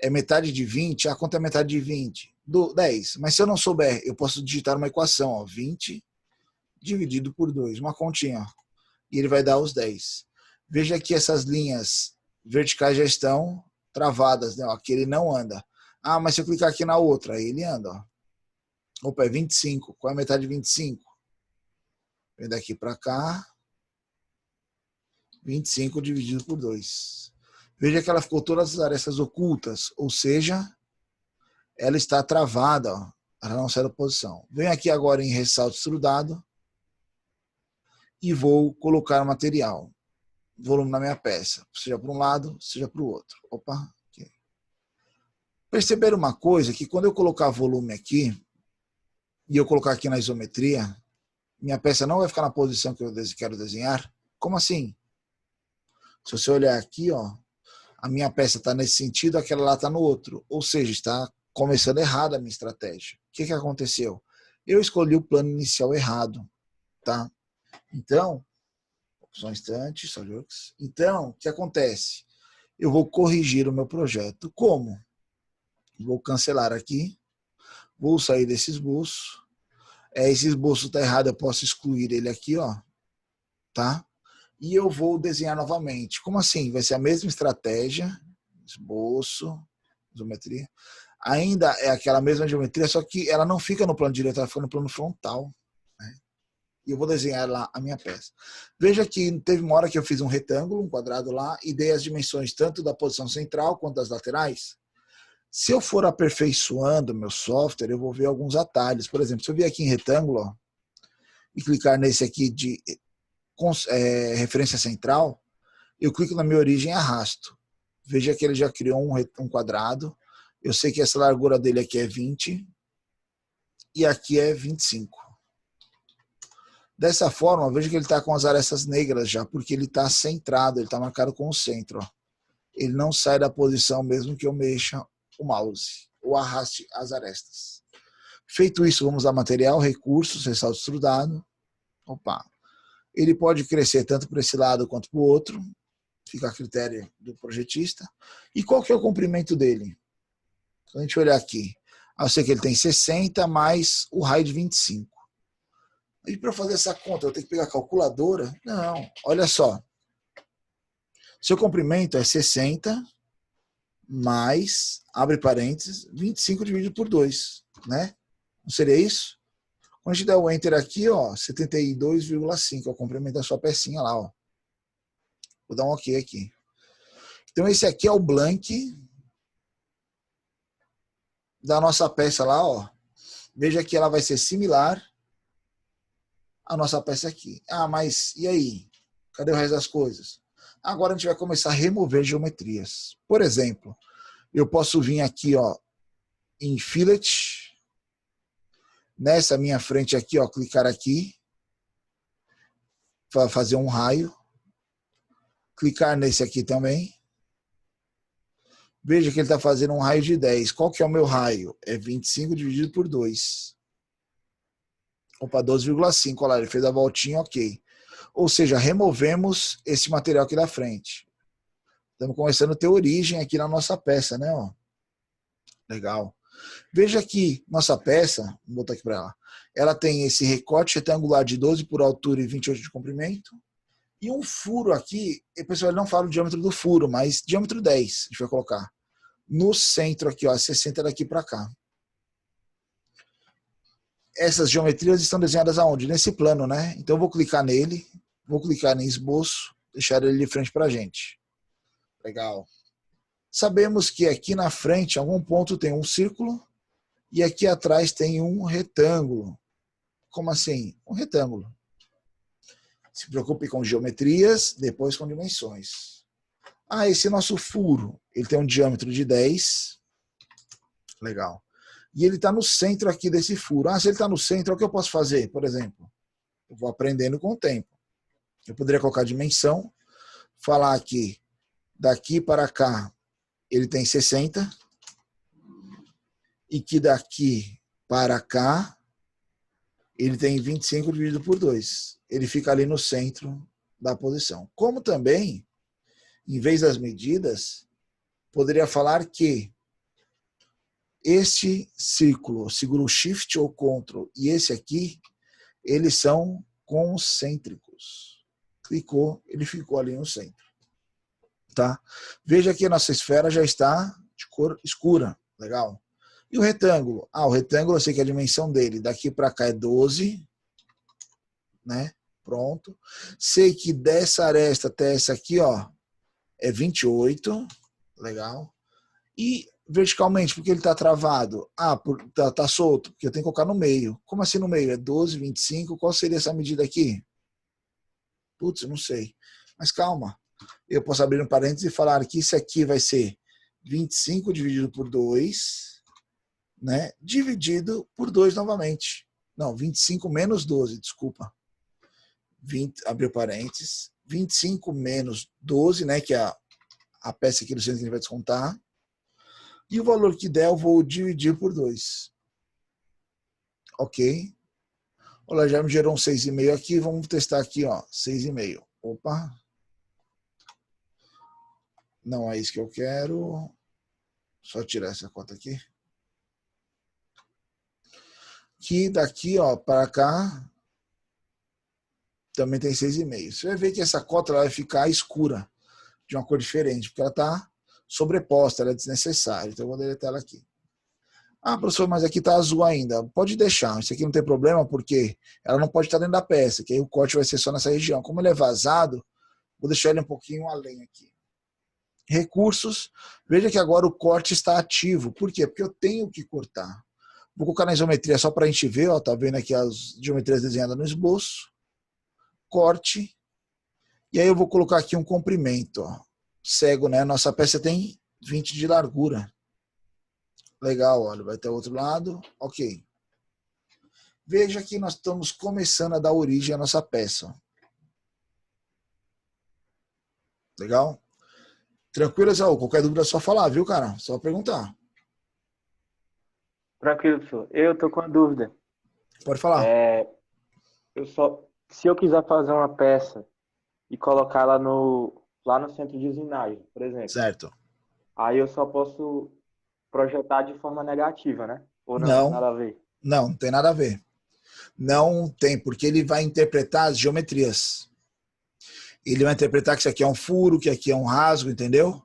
é metade de 20, a conta é metade de 20, 10. Mas se eu não souber, eu posso digitar uma equação, ó, 20 dividido por 2, uma continha, ó, e ele vai dar os 10. Veja que essas linhas verticais já estão travadas, né? Ó, que ele não anda. Ah, mas se eu clicar aqui na outra, aí ele anda. Ó. Opa, é 25. Qual é a metade de 25? Vem daqui para cá. 25 dividido por 2. Veja que ela ficou todas as arestas ocultas, ou seja, ela está travada, ó, ela não sai da posição. Venho aqui agora em ressalto extrudado e vou colocar o material, volume na minha peça, seja para um lado, seja para o outro. Opa, aqui. Perceberam uma coisa, que quando eu colocar volume aqui, e eu colocar aqui na isometria, minha peça não vai ficar na posição que eu quero desenhar? Como assim? Se você olhar aqui, ó, a minha peça está nesse sentido, aquela lá está no outro. Ou seja, está começando errado a minha estratégia. O que aconteceu? Eu escolhi o plano inicial errado. Tá? Então, só um instante, SolidWorks. Então, o que acontece? eu vou corrigir o meu projeto. Como? Vou cancelar aqui, vou sair desse esboço. Esse esboço está errado, eu posso excluir ele aqui, ó, tá? E eu vou desenhar novamente. Como assim? Vai ser a mesma estratégia, esboço, geometria. Ainda é aquela mesma geometria, só que ela não fica no plano direto, ela fica no plano frontal, né? E eu vou desenhar lá a minha peça. Veja que teve uma hora que eu fiz um retângulo, um quadrado lá, e dei as dimensões tanto da posição central quanto das laterais. Se eu for aperfeiçoando meu software, eu vou ver alguns atalhos. Por exemplo, se eu vier aqui em retângulo, ó, e clicar nesse aqui de referência central, eu clico na minha origem e arrasto. Veja que ele já criou um quadrado. Eu sei que essa largura dele aqui é 20 e aqui é 25. Dessa forma, veja que ele está com as arestas negras já, porque ele está centrado, ele está marcado com o centro. Ó. Ele não sai da posição mesmo que eu mexa o mouse ou arraste as arestas. Feito isso, vamos a material, recursos, ressalto extrudado. Opa! Ele pode crescer tanto para esse lado quanto para o outro, fica a critério do projetista. E qual que é o comprimento dele? Se a gente olhar aqui, eu sei que ele tem 60 mais o raio de 25. E para fazer essa conta, eu tenho que pegar a calculadora? Não, olha só. Seu comprimento é 60 mais, abre parênteses, 25 dividido por 2, né? Não seria isso? Quando a gente der o Enter aqui, ó, 72,5 é o comprimento da sua pecinha lá, ó. Vou dar um OK aqui. Então esse aqui é o blank da nossa peça lá, ó. Veja que ela vai ser similar à nossa peça aqui. Ah, mas e aí? Cadê o resto das coisas? Agora a gente vai começar a remover geometrias. Por exemplo, eu posso vir aqui, ó, em Fillet, nessa minha frente aqui, ó, clicar aqui, para fazer um raio, clicar nesse aqui também. Veja que ele está fazendo um raio de 10. Qual que é o meu raio? É 25 dividido por 2. Opa, 12,5. Olha lá, ele fez a voltinha, ok. Ou seja, removemos esse material aqui da frente. Estamos começando a ter origem aqui na nossa peça, né? Ó. Legal. Veja que nossa peça, vou botar aqui para ela tem esse recorte retangular de 12 por altura e 28 de comprimento. E um furo aqui, o pessoal não fala o diâmetro do furo, mas diâmetro 10, a gente vai colocar. No centro aqui, ó, 60 daqui para cá. Essas geometrias estão desenhadas aonde? Nesse plano, né? Então eu vou clicar nele, vou clicar em esboço, deixar ele de frente para a gente. Legal. Sabemos que aqui na frente, em algum ponto tem um círculo e aqui atrás tem um retângulo. Como assim? Um retângulo. Se preocupe com geometrias, depois com dimensões. Ah, esse nosso furo, ele tem um diâmetro de 10. Legal. E ele está no centro aqui desse furo. Ah, se ele está no centro, o que eu posso fazer? Por exemplo, eu vou aprendendo com o tempo. Eu poderia colocar a dimensão, falar aqui, daqui para cá, ele tem 60, e que daqui para cá, ele tem 25 dividido por 2. Ele fica ali no centro da posição. Como também, em vez das medidas, poderia falar que este círculo, segura o Shift ou Ctrl, e esse aqui, eles são concêntricos. Clicou, ele ficou ali no centro. Tá? Veja que a nossa esfera já está de cor escura. Legal. E o retângulo? Ah, o retângulo, eu sei que a dimensão dele daqui para cá é 12. Né? Pronto. Sei que dessa aresta até essa aqui, ó, é 28. Legal. E verticalmente, porque ele está travado? Ah, tá solto, porque eu tenho que colocar no meio. Como assim no meio? É 12, 25. Qual seria essa medida aqui? Putz, eu não sei. Mas calma. Eu posso abrir um parênteses e falar que isso aqui vai ser 25 dividido por 2, né? Dividido por 2 novamente. Não, 25 menos 12, desculpa. 20, abriu parênteses. 25 menos 12, né? Que é a peça aqui do centro que a gente vai descontar. E o valor que der eu vou dividir por 2. Ok. Olha, já me gerou um 6,5 aqui. Vamos testar aqui, ó. 6,5. Opa. Não é isso que eu quero. Só tirar essa cota aqui. Que daqui, ó, para cá também tem 6,5. Você vai ver que essa cota ela vai ficar escura, de uma cor diferente, porque ela está sobreposta, ela é desnecessária. Então eu vou deletar ela aqui. Ah, professor, mas aqui está azul ainda. Pode deixar, isso aqui não tem problema, porque ela não pode estar dentro da peça, que aí o corte vai ser só nessa região. Como ele é vazado, vou deixar ele um pouquinho além aqui. Recursos, veja que agora o corte está ativo. Por quê? Porque eu tenho que cortar. Vou colocar na isometria só para a gente ver, ó, tá vendo aqui as geometrias desenhadas no esboço. Corte. E aí eu vou colocar aqui um comprimento, ó. Cego, né? Nossa peça tem 20 de largura. Legal, olha, vai ter outro lado. Ok. Veja que nós estamos começando a dar origem à nossa peça. Legal? Tranquilo, Saul? Qualquer dúvida é só falar, viu, cara? Só perguntar. Tranquilo, professor. Eu tô com uma dúvida. Pode falar. Se eu quiser fazer uma peça e colocá-la lá no centro de usinagem, por exemplo, Certo. aí eu só posso projetar de forma negativa, né? Ou não, Não, nada a ver. não tem nada a ver. Não tem, porque ele vai interpretar as geometrias. Ele vai interpretar que isso aqui é um furo, que aqui é um rasgo, entendeu?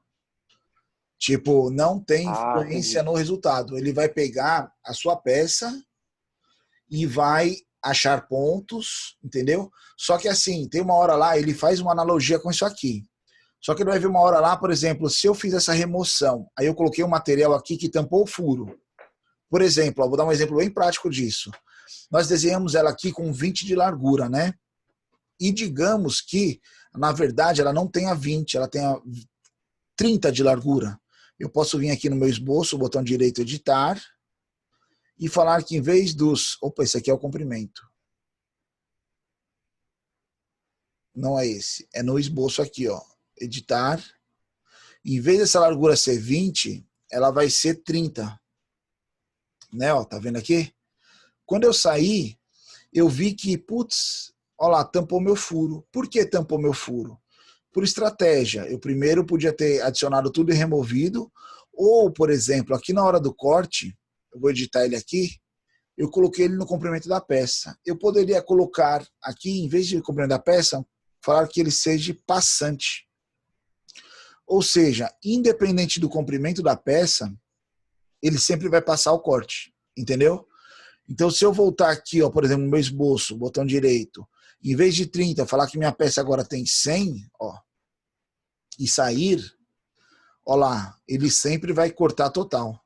Tipo, não tem Ah, influência entendi. no resultado. Ele vai pegar a sua peça e vai achar pontos, entendeu? Só que assim, tem uma hora lá, ele faz uma analogia com isso aqui. Só que ele vai ver uma hora lá, por exemplo, se eu fiz essa remoção, aí eu coloquei um material aqui que tampou o furo. Por exemplo, ó, vou dar um exemplo bem prático disso. Nós desenhamos ela aqui com 20 de largura, né? E digamos que, na verdade, ela não tenha 20, ela tenha 30 de largura. Eu posso vir aqui no meu esboço, botão direito editar, e falar que em vez dos... Opa, esse aqui é o comprimento. Não é esse. É no esboço aqui, ó. Editar. Em vez dessa largura ser 20, ela vai ser 30. Né, ó, tá vendo aqui? Quando eu saí, eu vi que, putz, ó lá, tampou meu furo. Por que tampou meu furo? Por estratégia. Eu primeiro podia ter adicionado tudo e removido, ou, por exemplo, aqui na hora do corte, eu vou editar ele aqui, eu coloquei ele no comprimento da peça. Eu poderia colocar aqui, em vez de comprimento da peça, falar que ele seja passante. Ou seja, independente do comprimento da peça, ele sempre vai passar o corte, entendeu? Então, se eu voltar aqui, ó, por exemplo, no meu esboço, botão direito, em vez de 30, falar que minha peça agora tem 100, ó, e sair, ó lá, ele sempre vai cortar total.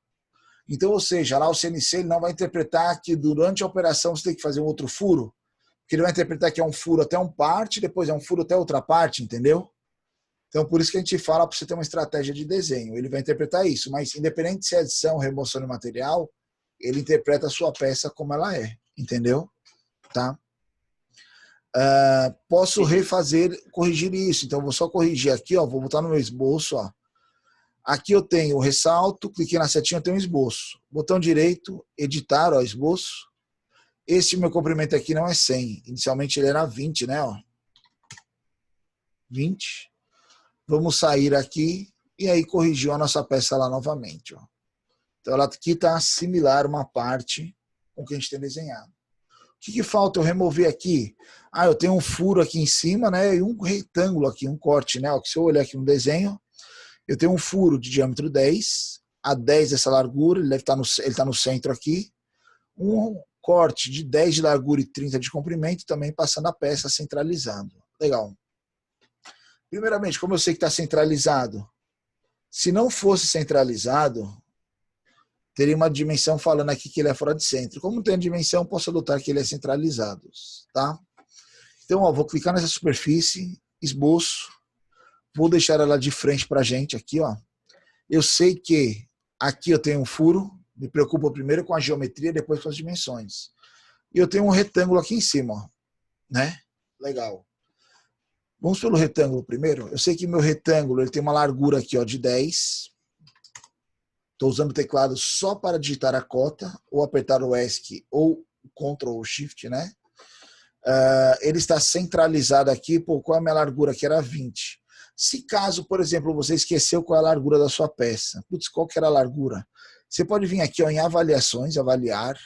Então, ou seja, lá o CNC ele não vai interpretar que durante a operação você tem que fazer um outro furo, porque ele vai interpretar que é um furo até uma parte, depois é um furo até outra parte, entendeu? Então, por isso que a gente fala para você ter uma estratégia de desenho. Ele vai interpretar isso, mas independente se é adição ou remoção de material, ele interpreta a sua peça como ela é, entendeu? Tá? Posso Entendi. refazer, corrigir isso. Então, vou só corrigir aqui, ó, vou botar no meu esboço, ó. Aqui eu tenho o ressalto, cliquei na setinha, eu tenho um esboço. Botão direito, editar, ó, esboço. Esse meu comprimento aqui não é 100. Inicialmente ele era 20, né? Ó. 20. Vamos sair aqui e aí corrigiu a nossa peça lá novamente. Ó. Então ela aqui está similar uma parte com o que a gente tem desenhado. O que falta eu remover aqui? Ah, eu tenho um furo aqui em cima, né? E um retângulo aqui, um corte, né? Ó, que se eu olhar aqui no desenho, eu tenho um furo de diâmetro 10, a 10 dessa largura, ele está no centro aqui. Um corte de 10 de largura e 30 de comprimento, também passando a peça centralizando. Legal. Primeiramente, como eu sei que está centralizado, se não fosse centralizado, teria uma dimensão falando aqui que ele é fora de centro. Como não tem dimensão, posso adotar que ele é centralizado. Tá? Então, ó, vou clicar nessa superfície, esboço, vou deixar ela de frente para a gente aqui. Ó. Eu sei que aqui eu tenho um furo, me preocupo primeiro com a geometria, depois com as dimensões. E eu tenho um retângulo aqui em cima, ó, né? Legal. Vamos pelo retângulo primeiro. Eu sei que meu retângulo ele tem uma largura aqui, ó, de 10. Estou usando o teclado só para digitar a cota, ou apertar o ESC ou Ctrl ou Shift, né? Ele está centralizado aqui. Pô, qual é a minha largura? Que era 20. Se caso, por exemplo, você esqueceu qual é a largura da sua peça, putz, qual que era a largura? Você pode vir aqui ó, em avaliações, avaliar,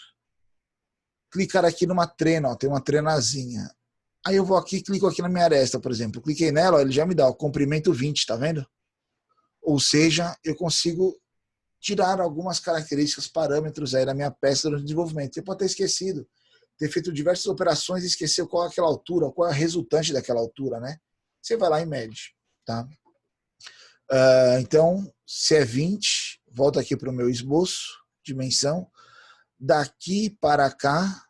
clicar aqui numa trena, ó, tem uma trenazinha. Aí eu vou aqui, clico aqui na minha aresta, por exemplo. Cliquei nela, ó, ele já me dá o comprimento 20, tá vendo? Ou seja, eu consigo tirar algumas características, parâmetros aí da minha peça durante o desenvolvimento. Você pode ter esquecido, ter feito diversas operações e esqueceu qual é aquela altura, qual é a resultante daquela altura, né? Você vai lá e mede, tá? Então, se é 20, volta aqui para o meu esboço, dimensão. Daqui para cá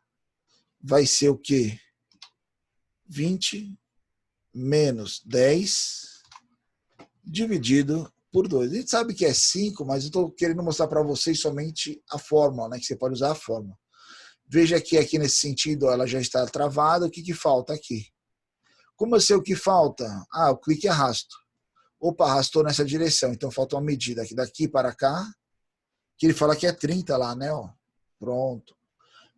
vai ser o quê? 20 menos 10 dividido por 2. A gente sabe que é 5, mas eu estou querendo mostrar para vocês somente a fórmula, né? Que você pode usar a fórmula. Veja que aqui nesse sentido ela já está travada. O que falta aqui? Como eu sei o que falta? Ah, eu clique e arrasto. Opa, arrastou nessa direção. Então falta uma medida aqui daqui para cá, que ele fala que é 30 lá, né? Ó. Pronto.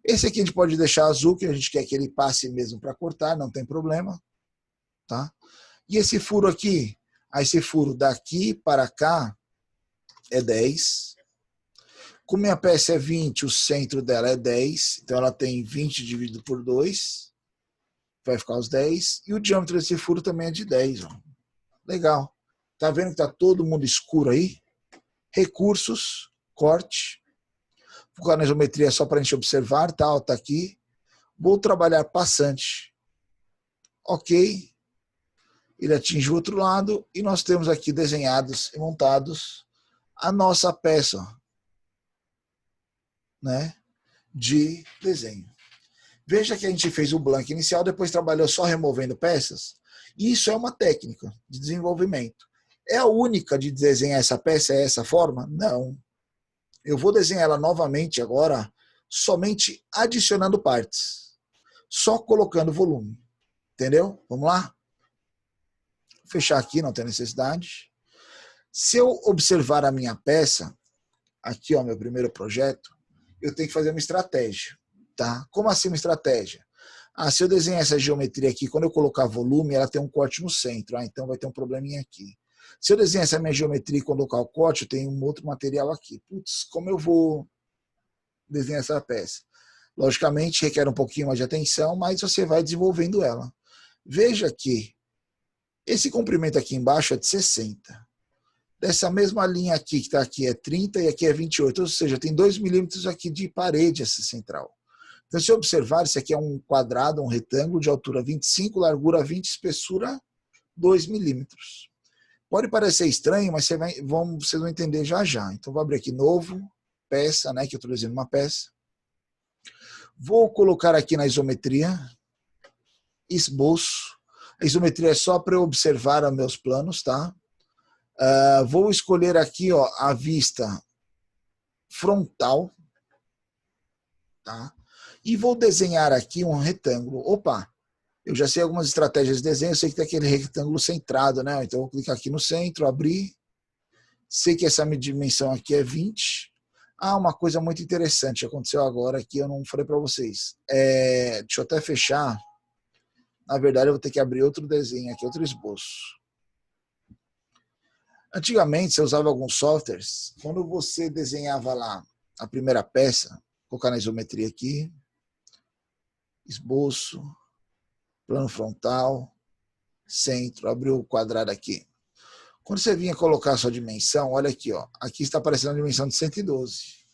Esse aqui a gente pode deixar azul, que a gente quer que ele passe mesmo para cortar, não tem problema. Tá? E esse furo aqui, esse furo daqui para cá é 10. Como minha peça é 20, o centro dela é 10, então ela tem 20 dividido por 2, vai ficar os 10. E o diâmetro desse furo também é de 10. Ó. Legal. Tá vendo que tá todo mundo escuro aí? Recursos, corte. Focar na isometria só para a gente observar, tá? Ó, tá aqui. Vou trabalhar passante. Ok. Ele atinge o outro lado e nós temos aqui desenhados e montados a nossa peça, ó, né, de desenho. Veja que a gente fez o blank inicial, depois trabalhou só removendo peças. Isso é uma técnica de desenvolvimento. É a única de desenhar essa peça, é essa forma? Não. Eu vou desenhar ela novamente agora, somente adicionando partes. Só colocando volume. Entendeu? Vamos lá? Vou fechar aqui, não tem necessidade. Se eu observar a minha peça, aqui ó, meu primeiro projeto, eu tenho que fazer uma estratégia. Tá? Como assim uma estratégia? Ah, se eu desenhar essa geometria aqui, quando eu colocar volume, ela tem um corte no centro. Ah, então vai ter um probleminha aqui. Se eu desenhar essa minha geometria e colocar o corte, eu tenho um outro material aqui. Putz, como eu vou desenhar essa peça? Logicamente, requer um pouquinho mais de atenção, mas você vai desenvolvendo ela. Veja que esse comprimento aqui embaixo é de 60. Dessa mesma linha aqui, que está aqui, é 30 e aqui é 28. Ou seja, tem 2 milímetros aqui de parede essa central. Então, se observar, isso aqui é um quadrado, um retângulo de altura 25, largura 20, espessura 2 milímetros. Pode parecer estranho, mas vocês vão entender já já. Então, vou abrir aqui novo, peça, né, que eu estou desenhando uma peça. Vou colocar aqui na isometria, esboço. A isometria é só para eu observar os meus planos, tá? Vou escolher aqui ó, a vista frontal, tá? E vou desenhar aqui um retângulo. Opa, eu já sei algumas estratégias de desenho, eu sei que tem aquele retângulo centrado, né? Então eu vou clicar aqui no centro, abrir. Sei que essa dimensão aqui é 20. Ah, uma coisa muito interessante aconteceu agora que eu não falei para vocês. Deixa eu até fechar. Na verdade, eu vou ter que abrir outro desenho aqui, outro esboço. Antigamente, você usava alguns softwares. Quando você desenhava lá a primeira peça, vou colocar na isometria aqui, esboço, plano frontal, centro, abriu o quadrado aqui. Quando você vinha colocar a sua dimensão, olha aqui, ó, aqui está aparecendo a dimensão de 112.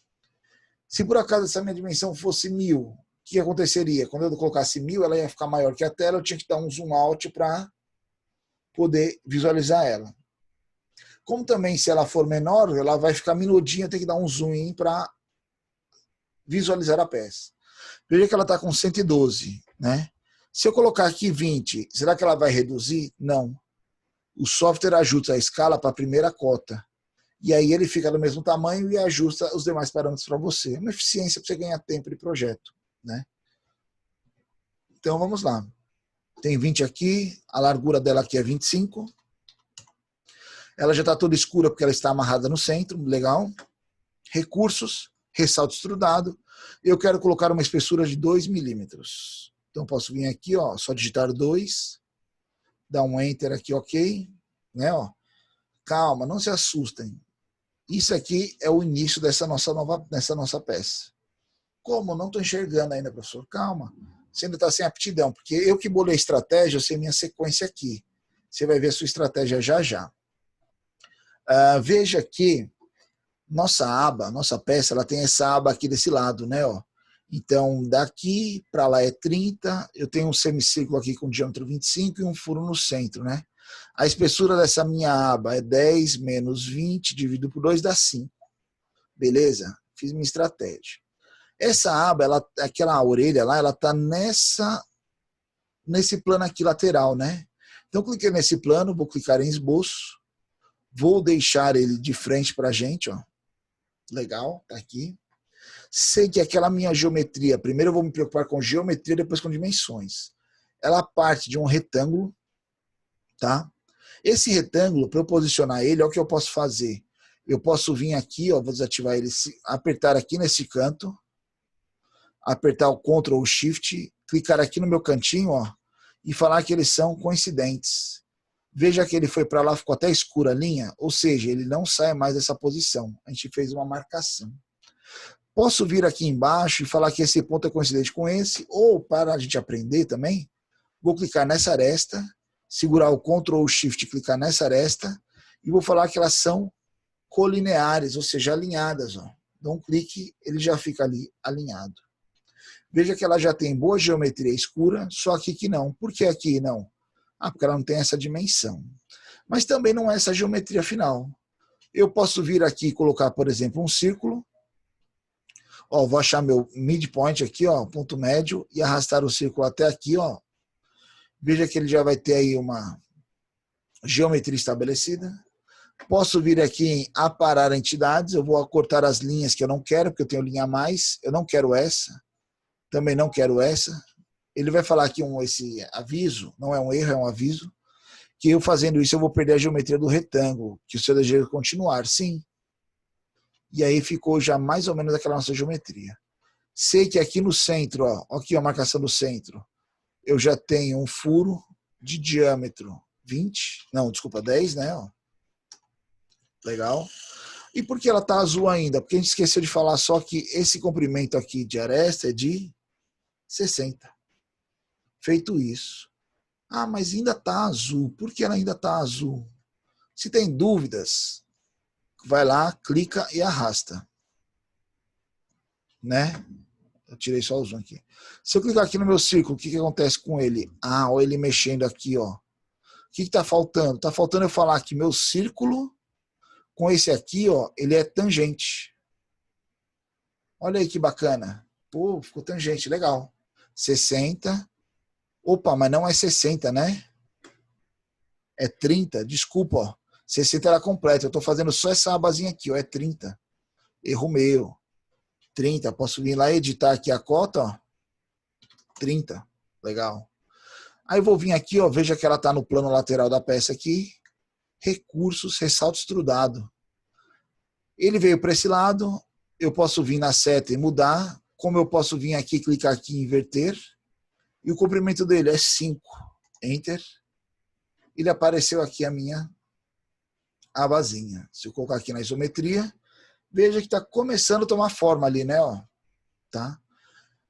Se por acaso essa minha dimensão fosse 1000, o que aconteceria? Quando eu colocasse 1000, ela ia ficar maior que a tela, eu tinha que dar um zoom out para poder visualizar ela. Como também, se ela for menor, ela vai ficar minudinha, tem que dar um zoom in para visualizar a peça. Veja que ela está com 112, né? Se eu colocar aqui 20, será que ela vai reduzir? Não. O software ajusta a escala para a primeira cota. E aí ele fica do mesmo tamanho e ajusta os demais parâmetros para você. Uma eficiência para você ganhar tempo de projeto, né? Então vamos lá. Tem 20 aqui, a largura dela aqui é 25. Ela já está toda escura porque ela está amarrada no centro, legal. Recursos, ressalto extrudado. Eu quero colocar uma espessura de 2 milímetros. Então posso vir aqui, ó, só digitar 2, dar um Enter aqui, ok. né? Ó. Calma, não se assustem. Isso aqui é o início dessa nossa peça. Como? Não estou enxergando ainda, professor. Calma. Você ainda está sem aptidão, porque eu que bolei a estratégia, eu sei minha sequência aqui. Você vai ver a sua estratégia já já. Veja que nossa aba, nossa peça, ela tem essa aba aqui desse lado, né? Ó. Então, daqui para lá é 30, eu tenho um semicírculo aqui com diâmetro 25 e um furo no centro, né? A espessura dessa minha aba é 10 menos 20 dividido por 2 dá 5. Beleza? Fiz minha estratégia. Essa aba, aquela orelha lá, ela está nesse plano aqui lateral, né? Então, cliquei nesse plano, vou clicar em esboço, vou deixar ele de frente para a gente, ó. Legal, tá aqui. Sei que aquela minha geometria, primeiro eu vou me preocupar com geometria, depois com dimensões. Ela parte de um retângulo, tá? Esse retângulo, para eu posicionar ele, olha o que eu posso fazer. Eu posso vir aqui, ó, vou desativar ele, apertar aqui nesse canto, apertar o Ctrl ou Shift, clicar aqui no meu cantinho, ó, e falar que eles são coincidentes. Veja que ele foi para lá, ficou até escura a linha, ou seja, ele não sai mais dessa posição. A gente fez uma marcação. Posso vir aqui embaixo e falar que esse ponto é coincidente com esse, ou para a gente aprender também, vou clicar nessa aresta, segurar o Ctrl ou Shift, clicar nessa aresta, e vou falar que elas são colineares, ou seja, alinhadas. Ó. Dá um clique, ele já fica ali alinhado. Veja que ela já tem boa geometria escura, só aqui que não. Por que aqui não? Porque ela não tem essa dimensão. Mas também não é essa geometria final. Eu posso vir aqui e colocar, por exemplo, um círculo. Ó, vou achar meu midpoint aqui, ó, ponto médio, e arrastar o círculo até aqui, ó. Veja que ele já vai ter aí uma geometria estabelecida. Posso vir aqui em aparar entidades, eu vou cortar as linhas que eu não quero, porque eu tenho linha a mais, eu não quero essa, também não quero essa. Ele vai falar aqui esse aviso, não é um erro, é um aviso, que eu fazendo isso eu vou perder a geometria do retângulo, que o seu desejo continuar, sim. E aí ficou já mais ou menos aquela nossa geometria. Sei que aqui no centro, ó, aqui a marcação do centro, eu já tenho um furo de diâmetro 10, né? Ó. Legal. E por que ela tá azul ainda? Porque a gente esqueceu de falar só que esse comprimento aqui de aresta é de 60. Feito isso. Mas ainda tá azul. Por que ela ainda tá azul? Se tem dúvidas, vai lá, clica e arrasta. Né? Eu tirei só o zoom aqui. Se eu clicar aqui no meu círculo, o que acontece com ele? Olha ele mexendo aqui, ó. O que está faltando? Está faltando eu falar que meu círculo, com esse aqui, ó, ele é tangente. Olha aí que bacana. Pô, ficou tangente, legal. 60. Opa, mas não é 60, né? É 30, desculpa, ó. 60 era completa. Eu estou fazendo só essa abazinha aqui, ó, é 30. Erro meu. 30, posso vir lá e editar aqui a cota, ó. 30, legal. Aí eu vou vir aqui, ó, veja que ela está no plano lateral da peça aqui. Recursos, ressalto extrudado. Ele veio para esse lado, eu posso vir na seta e mudar. Como eu posso vir aqui, clicar aqui e inverter. E o comprimento dele é 5. Enter. Ele apareceu aqui a minha abazinha. Se eu colocar aqui na isometria, veja que está começando a tomar forma ali, né? Ó. Tá?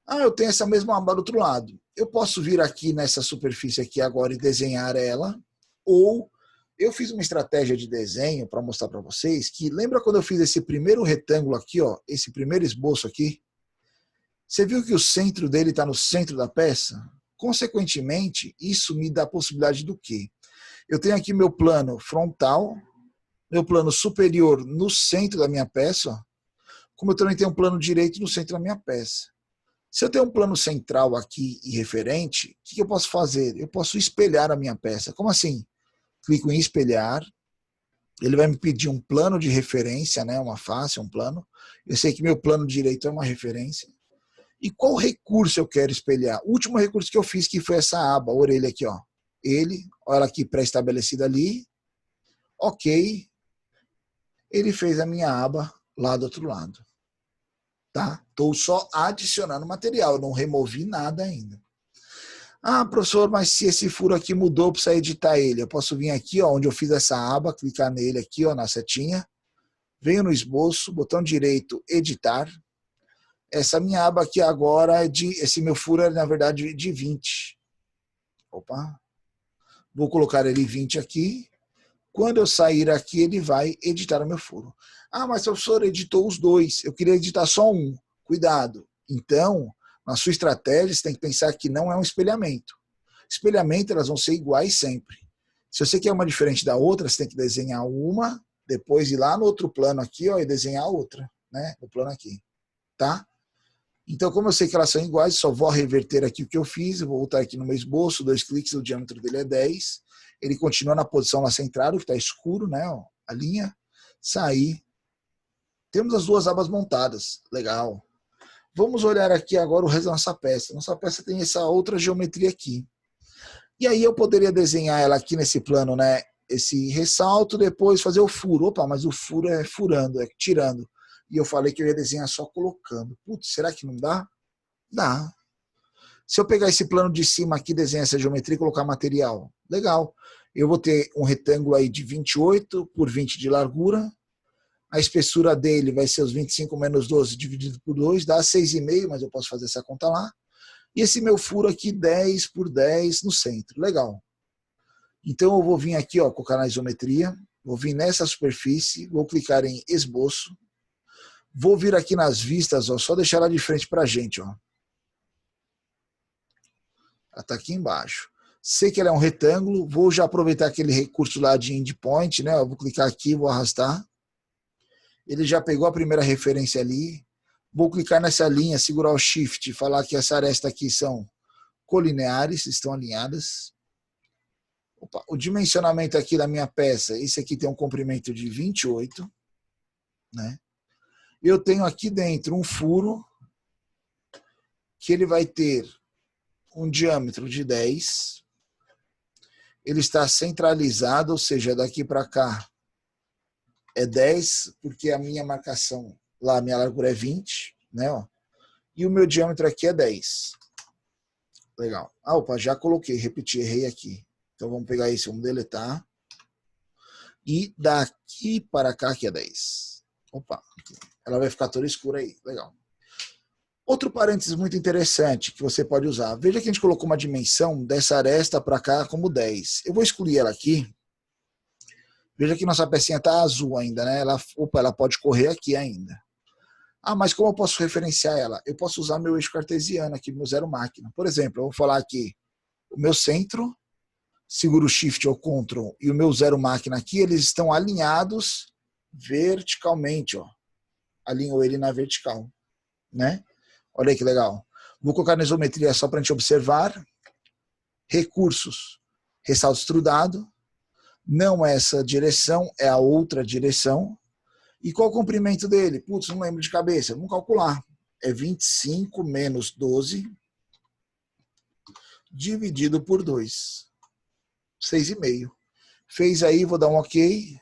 Eu tenho essa mesma aba do outro lado. Eu posso vir aqui nessa superfície aqui agora e desenhar ela, ou eu fiz uma estratégia de desenho para mostrar para vocês que, lembra quando eu fiz esse primeiro retângulo aqui, ó, esse primeiro esboço aqui? Você viu que o centro dele está no centro da peça? Consequentemente, isso me dá a possibilidade do quê? Eu tenho aqui meu plano frontal, meu plano superior no centro da minha peça, ó, como eu também tenho um plano direito no centro da minha peça. Se eu tenho um plano central aqui e referente, o que eu posso fazer? Eu posso espelhar a minha peça. Como assim? Clico em espelhar, ele vai me pedir um plano de referência, né? Uma face, um plano. Eu sei que meu plano direito é uma referência. E qual recurso eu quero espelhar? O último recurso que eu fiz, que foi essa aba, a orelha aqui, ó. Olha ela aqui pré-estabelecida ali. Ok. Ele fez a minha aba lá do outro lado. Tá? Estou só adicionando material, eu não removi nada ainda. Ah, professor, mas se esse furo aqui mudou, precisa editar ele. Eu posso vir aqui, ó, onde eu fiz essa aba, clicar nele aqui, ó, na setinha. Venho no esboço, botão direito, editar. Essa minha aba aqui agora, esse meu furo é, na verdade, de 20. Opa. Vou colocar ele 20 aqui. Quando eu sair aqui, ele vai editar o meu furo. Ah, mas o professor editou os dois. Eu queria editar só um. Cuidado. Então, na sua estratégia, você tem que pensar que não é um espelhamento. Espelhamento, elas vão ser iguais sempre. Se você quer uma diferente da outra, você tem que desenhar uma, depois ir lá no outro plano aqui, ó, e desenhar a outra, né? No plano aqui, tá? Então, como eu sei que elas são iguais, só vou reverter aqui o que eu fiz, eu vou voltar aqui no meu esboço, 2 cliques, o diâmetro dele é 10. Ele continua na posição lá centrada, que está escuro, né? Ó, a linha. Sair. Temos as duas abas montadas. Legal. Vamos olhar aqui agora o resto da nossa peça. Nossa peça tem essa outra geometria aqui. E aí eu poderia desenhar ela aqui nesse plano, né? Esse ressalto, depois fazer o furo. Opa, mas o furo é furando, é tirando. E eu falei que eu ia desenhar só colocando. Putz, será que não dá? Dá. Se eu pegar esse plano de cima aqui, desenhar essa geometria e colocar material, legal. Eu vou ter um retângulo aí de 28 por 20 de largura. A espessura dele vai ser os 25 menos 12 dividido por 2, dá 6,5, mas eu posso fazer essa conta lá. E esse meu furo aqui, 10 por 10 no centro. Legal. Então eu vou vir aqui, ó, colocar na isometria, vou vir nessa superfície, vou clicar em esboço, vou vir aqui nas vistas, ó, só deixar ela de frente pra gente, ó. Ela está aqui embaixo. Sei que ela é um retângulo, vou já aproveitar aquele recurso lá de endpoint, né? Eu vou clicar aqui, vou arrastar. Ele já pegou a primeira referência ali. Vou clicar nessa linha, segurar o Shift, falar que essa aresta aqui são colineares, estão alinhadas. Opa, o dimensionamento aqui da minha peça, esse aqui tem um comprimento de 28, né? Eu tenho aqui dentro um furo que ele vai ter um diâmetro de 10. Ele está centralizado, ou seja, daqui para cá é 10, porque a minha marcação lá, a minha largura é 20, né? Ó, e o meu diâmetro aqui é 10. Legal. Ah, opa, já coloquei, repeti, errei aqui. Então vamos pegar isso, vamos deletar. E daqui para cá que é 10. Opa, ela vai ficar toda escura aí. Legal. Outro parênteses muito interessante que você pode usar. Veja que a gente colocou uma dimensão dessa aresta para cá como 10. Eu vou excluir ela aqui. Veja que nossa pecinha está azul ainda, né? Ela pode correr aqui ainda. Ah, mas como eu posso referenciar ela? Eu posso usar meu eixo cartesiano aqui, meu zero máquina. Por exemplo, eu vou falar aqui, o meu centro, seguro o Shift ou Ctrl e o meu zero máquina aqui, eles estão alinhados verticalmente, ó. Alinhou ele na vertical, né? Olha aí que legal. Vou colocar na isometria só para a gente observar. Recursos, ressalto extrudado. Não é essa direção, é a outra direção. E qual o comprimento dele? Putz, não lembro de cabeça. Vamos calcular. É 25 menos 12 dividido por 2. 6,5. Fez aí, vou dar um OK.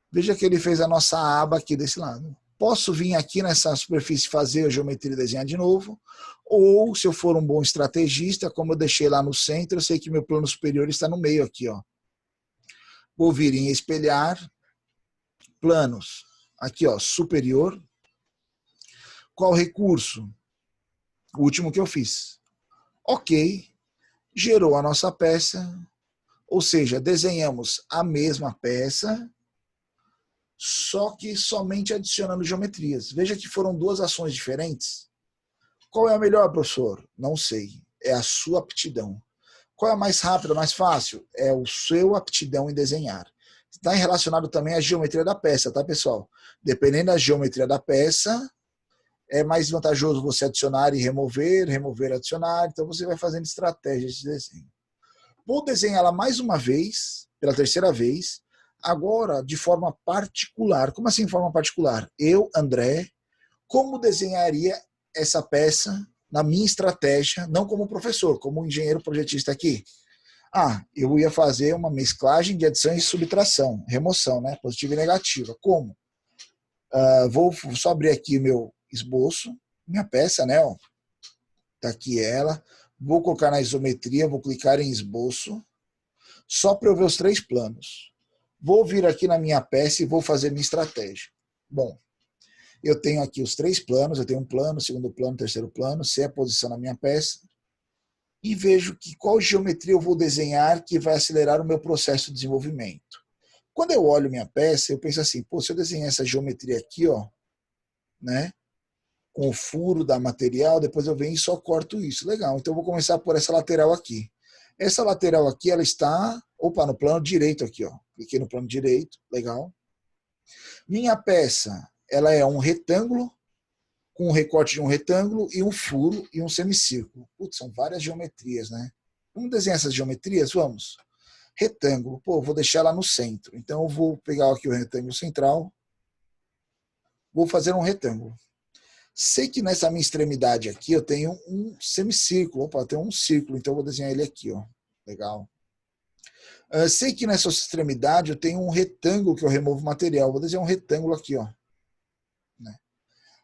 Veja que ele fez a nossa aba aqui desse lado. Posso vir aqui nessa superfície fazer a geometria e desenhar de novo. Ou, se eu for um bom estrategista, como eu deixei lá no centro, eu sei que meu plano superior está no meio aqui, ó. Vou vir em espelhar, planos, aqui, ó, superior. Qual recurso? O último que eu fiz. OK, gerou a nossa peça, ou seja, desenhamos a mesma peça, só que somente adicionando geometrias. Veja que foram duas ações diferentes. Qual é a melhor, professor? Não sei. É a sua aptidão. Qual é a mais rápida, mais fácil? É o seu aptidão em desenhar. Está relacionado também à geometria da peça, tá, pessoal? Dependendo da geometria da peça, é mais vantajoso você adicionar e remover, remover, adicionar. Então você vai fazendo estratégias de desenho. Vou desenhá-la mais uma vez, pela terceira vez, agora de forma particular. Como assim de forma particular? Eu, André, como desenharia essa peça na minha estratégia, não como professor, como engenheiro projetista aqui? Ah, eu ia fazer uma mesclagem de adição e subtração, remoção, né? Positiva e negativa. Como? Vou só abrir aqui meu esboço, minha peça, né? Ó, tá aqui ela. Vou colocar na isometria, vou clicar em esboço, só para eu ver os 3 planos. Vou vir aqui na minha peça e vou fazer minha estratégia. Bom, eu tenho aqui os 3 planos, eu tenho um plano, segundo plano, terceiro plano, sei a posição na minha peça, e vejo que qual geometria eu vou desenhar que vai acelerar o meu processo de desenvolvimento. Quando eu olho minha peça, eu penso assim, pô, se eu desenhar essa geometria aqui, ó, né, com o furo da material, depois eu venho e só corto isso. Legal, então eu vou começar por essa lateral aqui. Essa lateral aqui, ela está, no plano direito aqui, ó. Cliquei no plano direito, legal. Minha peça, ela é um retângulo, com um recorte de um retângulo e um furo e um semicírculo. Putz, são várias geometrias, né? Vamos desenhar essas geometrias? Vamos. Retângulo, pô, vou deixar ela no centro. Então eu vou pegar aqui o retângulo central, vou fazer um retângulo. Sei que nessa minha extremidade aqui eu tenho um semicírculo. Opa, eu tenho um círculo, então eu vou desenhar ele aqui, ó. Legal. Sei que nessa extremidade eu tenho um retângulo que eu removo material. Vou desenhar um retângulo aqui, ó. Né?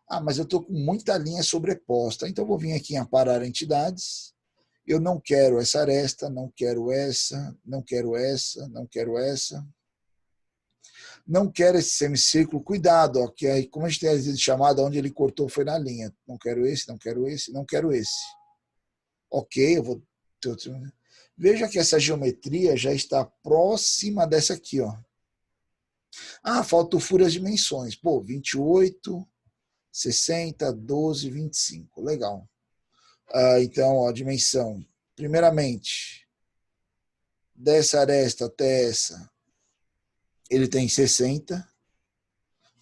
Ah, mas eu estou com muita linha sobreposta. Então eu vou vir aqui em aparar entidades. Eu não quero essa aresta, não quero essa, não quero essa, não quero essa. Não quero esse semicírculo, cuidado, ó, que aí, como a gente tem às vezes chamado, onde ele cortou foi na linha. Não quero esse, não quero esse, não quero esse. Ok, eu vou... Veja que essa geometria já está próxima dessa aqui, ó. Ah, falta o furo as dimensões. Pô, 28, 60, 12, 25. Legal. Então, ó, a dimensão. Primeiramente, dessa aresta até essa, ele tem 60.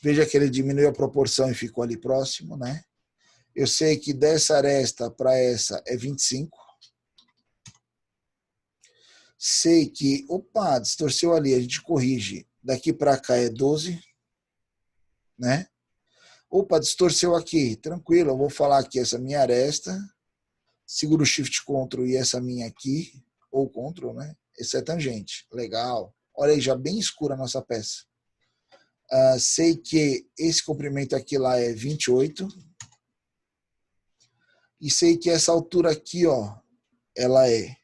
Veja que ele diminuiu a proporção e ficou ali próximo, né? Eu sei que dessa aresta para essa é 25. Sei que, opa, distorceu ali, a gente corrige. Daqui para cá é 12, né? Opa, distorceu aqui, tranquilo, eu vou falar aqui essa minha aresta, seguro o Shift Ctrl e essa minha aqui, ou Ctrl, né? Esse é tangente, legal. Olha aí, já bem escura a nossa peça. Sei que esse comprimento aqui lá é 28. E sei que essa altura aqui, ó, ela é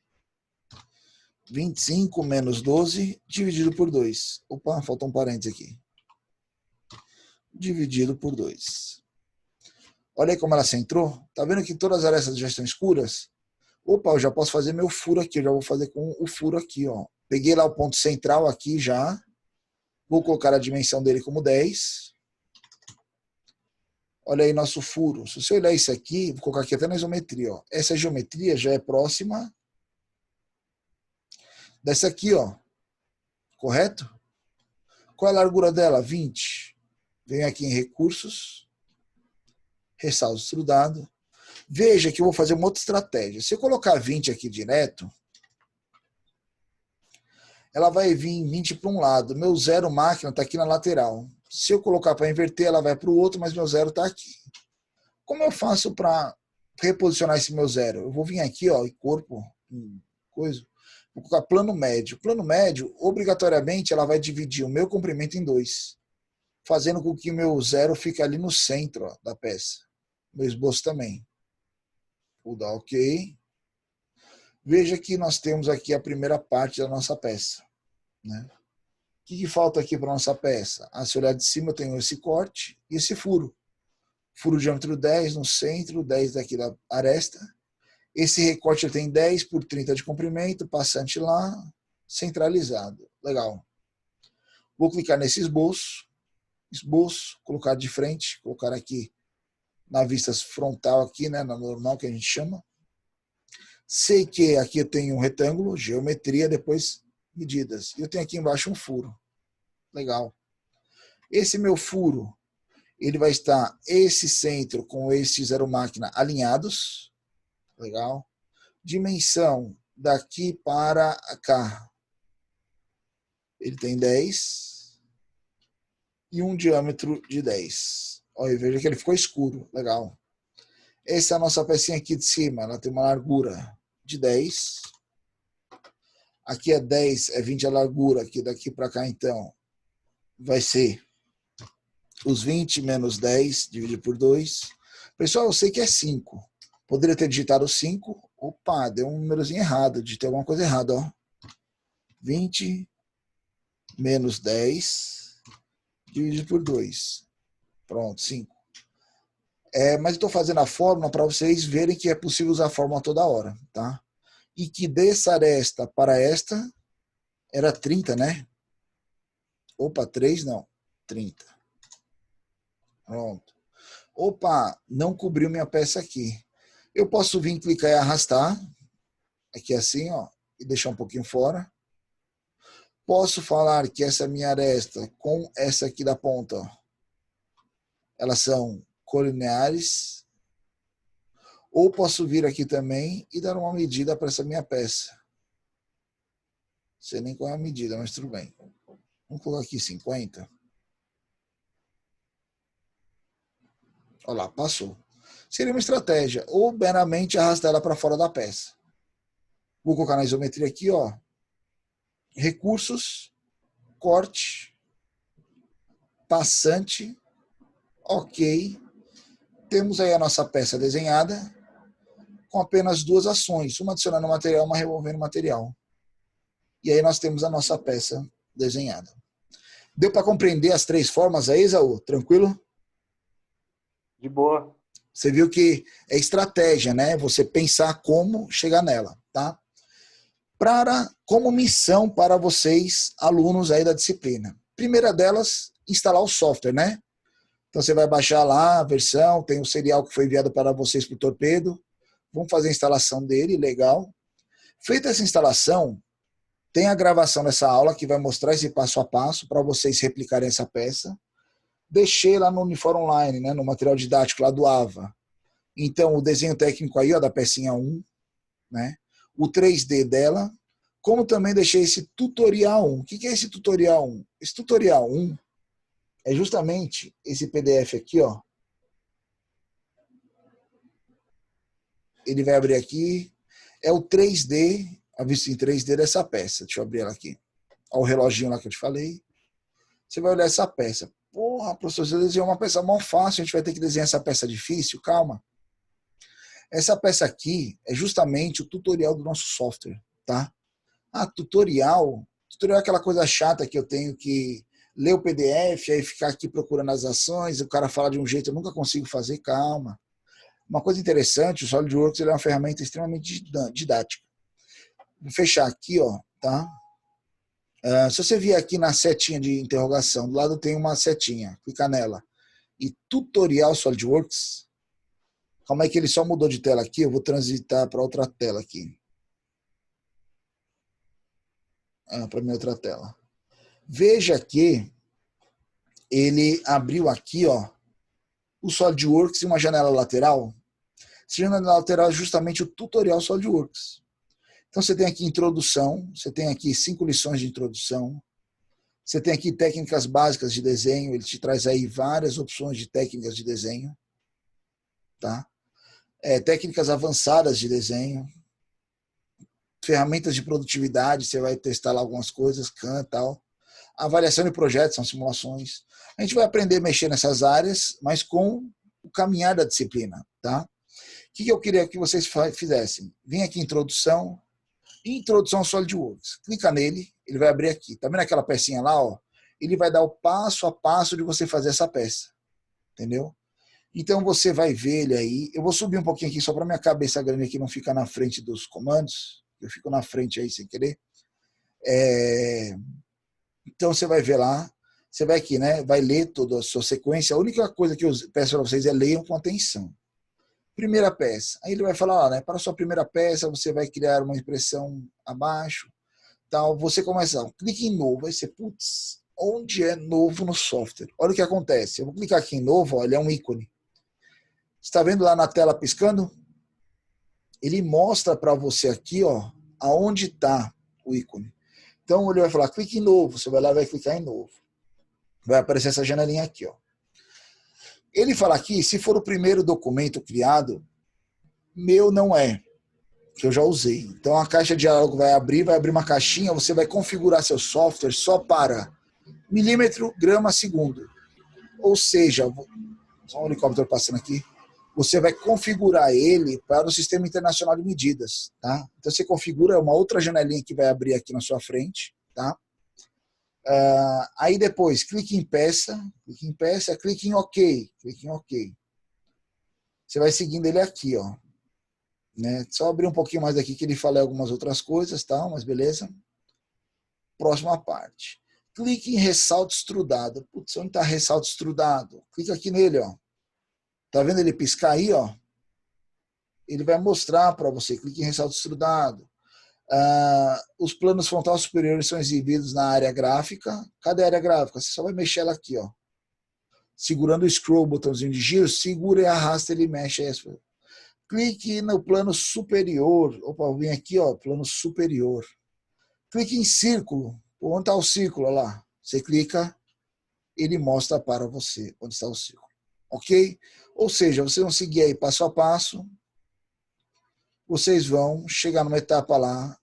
25 menos 12 dividido por 2. Opa, faltou um parênteses aqui. Dividido por 2. Olha aí como ela centrou. Tá vendo que todas as arestas já estão escuras? Opa, eu já posso fazer meu furo aqui. Eu já vou fazer com o furo aqui, ó. Peguei lá o ponto central aqui já. Vou colocar a dimensão dele como 10. Olha aí nosso furo. Se você olhar isso aqui, vou colocar aqui até na isometria, ó. Essa geometria já é próxima dessa aqui, ó. Correto? Qual é a largura dela? 20. Venho aqui em recursos. Ressalto extrudado. Veja que eu vou fazer uma outra estratégia. Se eu colocar 20 aqui direto, ela vai vir 20 para um lado. Meu zero máquina está aqui na lateral. Se eu colocar para inverter, ela vai para o outro, mas meu zero está aqui. Como eu faço para reposicionar esse meu zero? Eu vou vir aqui, ó, em corpo, em coisa, vou colocar plano médio. Plano médio, obrigatoriamente, ela vai dividir o meu comprimento em 2, fazendo com que o meu zero fique ali no centro, ó, da peça. Meu esboço também. Vou dar OK. Veja que nós temos aqui a primeira parte da nossa peça. Né? O que falta aqui para a nossa peça? Se olhar de cima, eu tenho esse corte e esse furo. Furo diâmetro 10 no centro, 10 daqui da aresta. Esse recorte ele tem 10 por 30 de comprimento, passante lá, centralizado. Legal. Vou clicar nesse esboço. Esboço, colocar de frente, colocar aqui na vista frontal, aqui, né, na normal que a gente chama. Sei que aqui eu tenho um retângulo, geometria, depois medidas. E eu tenho aqui embaixo um furo. Legal. Esse meu furo, ele vai estar esse centro com esse zero máquina alinhados. Legal. Dimensão daqui para cá. Ele tem 10 e um diâmetro de 10. Olha, veja que ele ficou escuro. Legal. Essa é a nossa pecinha aqui de cima. Ela tem uma largura de 10. Aqui é 10, é 20 a largura. Aqui daqui para cá, então, vai ser os 20 menos 10 dividido por 2. Pessoal, eu sei que é 5. Poderia ter digitado 5. Opa, deu um númerozinho errado. Digitei alguma coisa errada, ó. 20 menos 10 dividido por 2. Pronto, 5. Mas eu estou fazendo a fórmula para vocês verem que é possível usar a fórmula toda hora, tá? E que dessa aresta para esta era 30, né? Opa, 3 não. 30. Pronto. Opa, não cobriu minha peça aqui. Eu posso vir, clicar e arrastar. Aqui assim, ó. E deixar um pouquinho fora. Posso falar que essa minha aresta com essa aqui da ponta, ó, elas são colineares. Ou posso vir aqui também e dar uma medida para essa minha peça. Não sei nem qual é a medida, mas tudo bem. Vamos colocar aqui 50. Olha lá, passou. Seria uma estratégia. Ou meramente arrastar ela para fora da peça. Vou colocar na isometria aqui, ó. Recursos, corte, passante, ok. Temos aí a nossa peça desenhada com apenas 2 ações, uma adicionando material, uma removendo material. E aí nós temos a nossa peça desenhada. Deu para compreender as 3 formas aí, Esaú? Tranquilo? De boa. Você viu que é estratégia, né? Você pensar como chegar nela, tá? Como missão para vocês, alunos aí da disciplina. Primeira delas, instalar o software, né? Então você vai baixar lá a versão, tem o serial que foi enviado para vocês por torpedo. Vamos fazer a instalação dele, legal. Feita essa instalação, tem a gravação dessa aula que vai mostrar esse passo a passo para vocês replicarem essa peça. Deixei lá no Unifor Online, né, no material didático lá do AVA. Então, o desenho técnico aí, ó, da pecinha 1, né, o 3D dela, como também deixei esse tutorial 1. O que é esse tutorial 1? Esse tutorial 1 é justamente esse PDF aqui, ó. Ele vai abrir aqui. É o 3D, a vista em 3D dessa peça. Deixa eu abrir ela aqui. Olha o reloginho lá que eu te falei. Você vai olhar essa peça. Porra, professor, você desenhou uma peça mó fácil, a gente vai ter que desenhar essa peça difícil? Calma. Essa peça aqui é justamente o tutorial do nosso software, tá? Tutorial é aquela coisa chata que eu tenho que ler o PDF, aí ficar aqui procurando as ações, o cara fala de um jeito, eu nunca consigo fazer, calma. Uma coisa interessante, o SolidWorks ele é uma ferramenta extremamente didática. Vou fechar aqui, ó, tá? Se você vier aqui na setinha de interrogação, do lado tem uma setinha, clica nela. E tutorial SolidWorks, calma aí que ele só mudou de tela aqui, eu vou transitar para outra tela aqui. Para minha outra tela. Veja que ele abriu aqui, ó, o SolidWorks e uma janela lateral. Essa janela lateral é justamente o tutorial SolidWorks. Então você tem aqui introdução, você tem aqui 5 lições de introdução, você tem aqui técnicas básicas de desenho, ele te traz aí várias opções de técnicas de desenho, tá? Técnicas avançadas de desenho, ferramentas de produtividade, você vai testar lá algumas coisas, CAM e tal. Avaliação de projetos, são simulações. A gente vai aprender a mexer nessas áreas, mas com o caminhar da disciplina, tá? O que eu queria que vocês fizessem? Vem aqui em introdução ao SolidWorks. Clica nele, ele vai abrir aqui. Tá vendo aquela pecinha lá, ó? Ele vai dar o passo a passo de você fazer essa peça. Entendeu? Então você vai ver ele aí. Eu vou subir um pouquinho aqui só para minha cabeça grande aqui não ficar na frente dos comandos. Eu fico na frente aí sem querer. Então você vai ver lá. Você vai aqui, né? Vai ler toda a sua sequência. A única coisa que eu peço para vocês é leiam com atenção. Primeira peça. Aí ele vai falar, ó, né? Para a sua primeira peça, você vai criar uma impressão abaixo. Tal. Você começa, ó, clique em novo. Aí você, putz, onde é novo no software? Olha o que acontece. Eu vou clicar aqui em novo, ó, ele é um ícone. Você está vendo lá na tela piscando? Ele mostra para você aqui, ó, aonde está o ícone. Então ele vai falar, clique em novo. Você vai lá e vai clicar em novo. Vai aparecer essa janelinha aqui, ó. Ele fala aqui, se for o primeiro documento criado, meu não é, que eu já usei. Então a caixa de diálogo vai abrir uma caixinha, você vai configurar seu software só para milímetro, grama, segundo. Ou seja, só um helicóptero passando aqui. você vai configurar ele para o Sistema Internacional de Medidas, tá? Então você configura uma outra janelinha que vai abrir aqui na sua frente, tá? Aí depois, clique em peça, clique em OK, Você vai seguindo ele aqui, ó. Né? Só abrir um pouquinho mais aqui que ele fala algumas outras coisas, tá? Mas beleza. Próxima parte. Clique em ressalto extrudado. Putz, onde está ressalto extrudado? Clica aqui nele, ó. Tá vendo ele piscar aí, ó? Ele vai mostrar para você. Clique em ressalto extrudado. Os planos frontal superiores são exibidos na área gráfica. Cadê a área gráfica? Você só vai mexer ela aqui, ó. Segurando o scroll, botãozinho de giro, segura e arrasta, ele mexe. Clique no plano superior. Opa, vem aqui, ó, plano superior. Clique em círculo. Onde está o círculo? Olha lá. Você clica, ele mostra para você onde está o círculo. Ok? Ou seja, vocês vão seguir aí passo a passo. Vocês vão chegar numa etapa lá,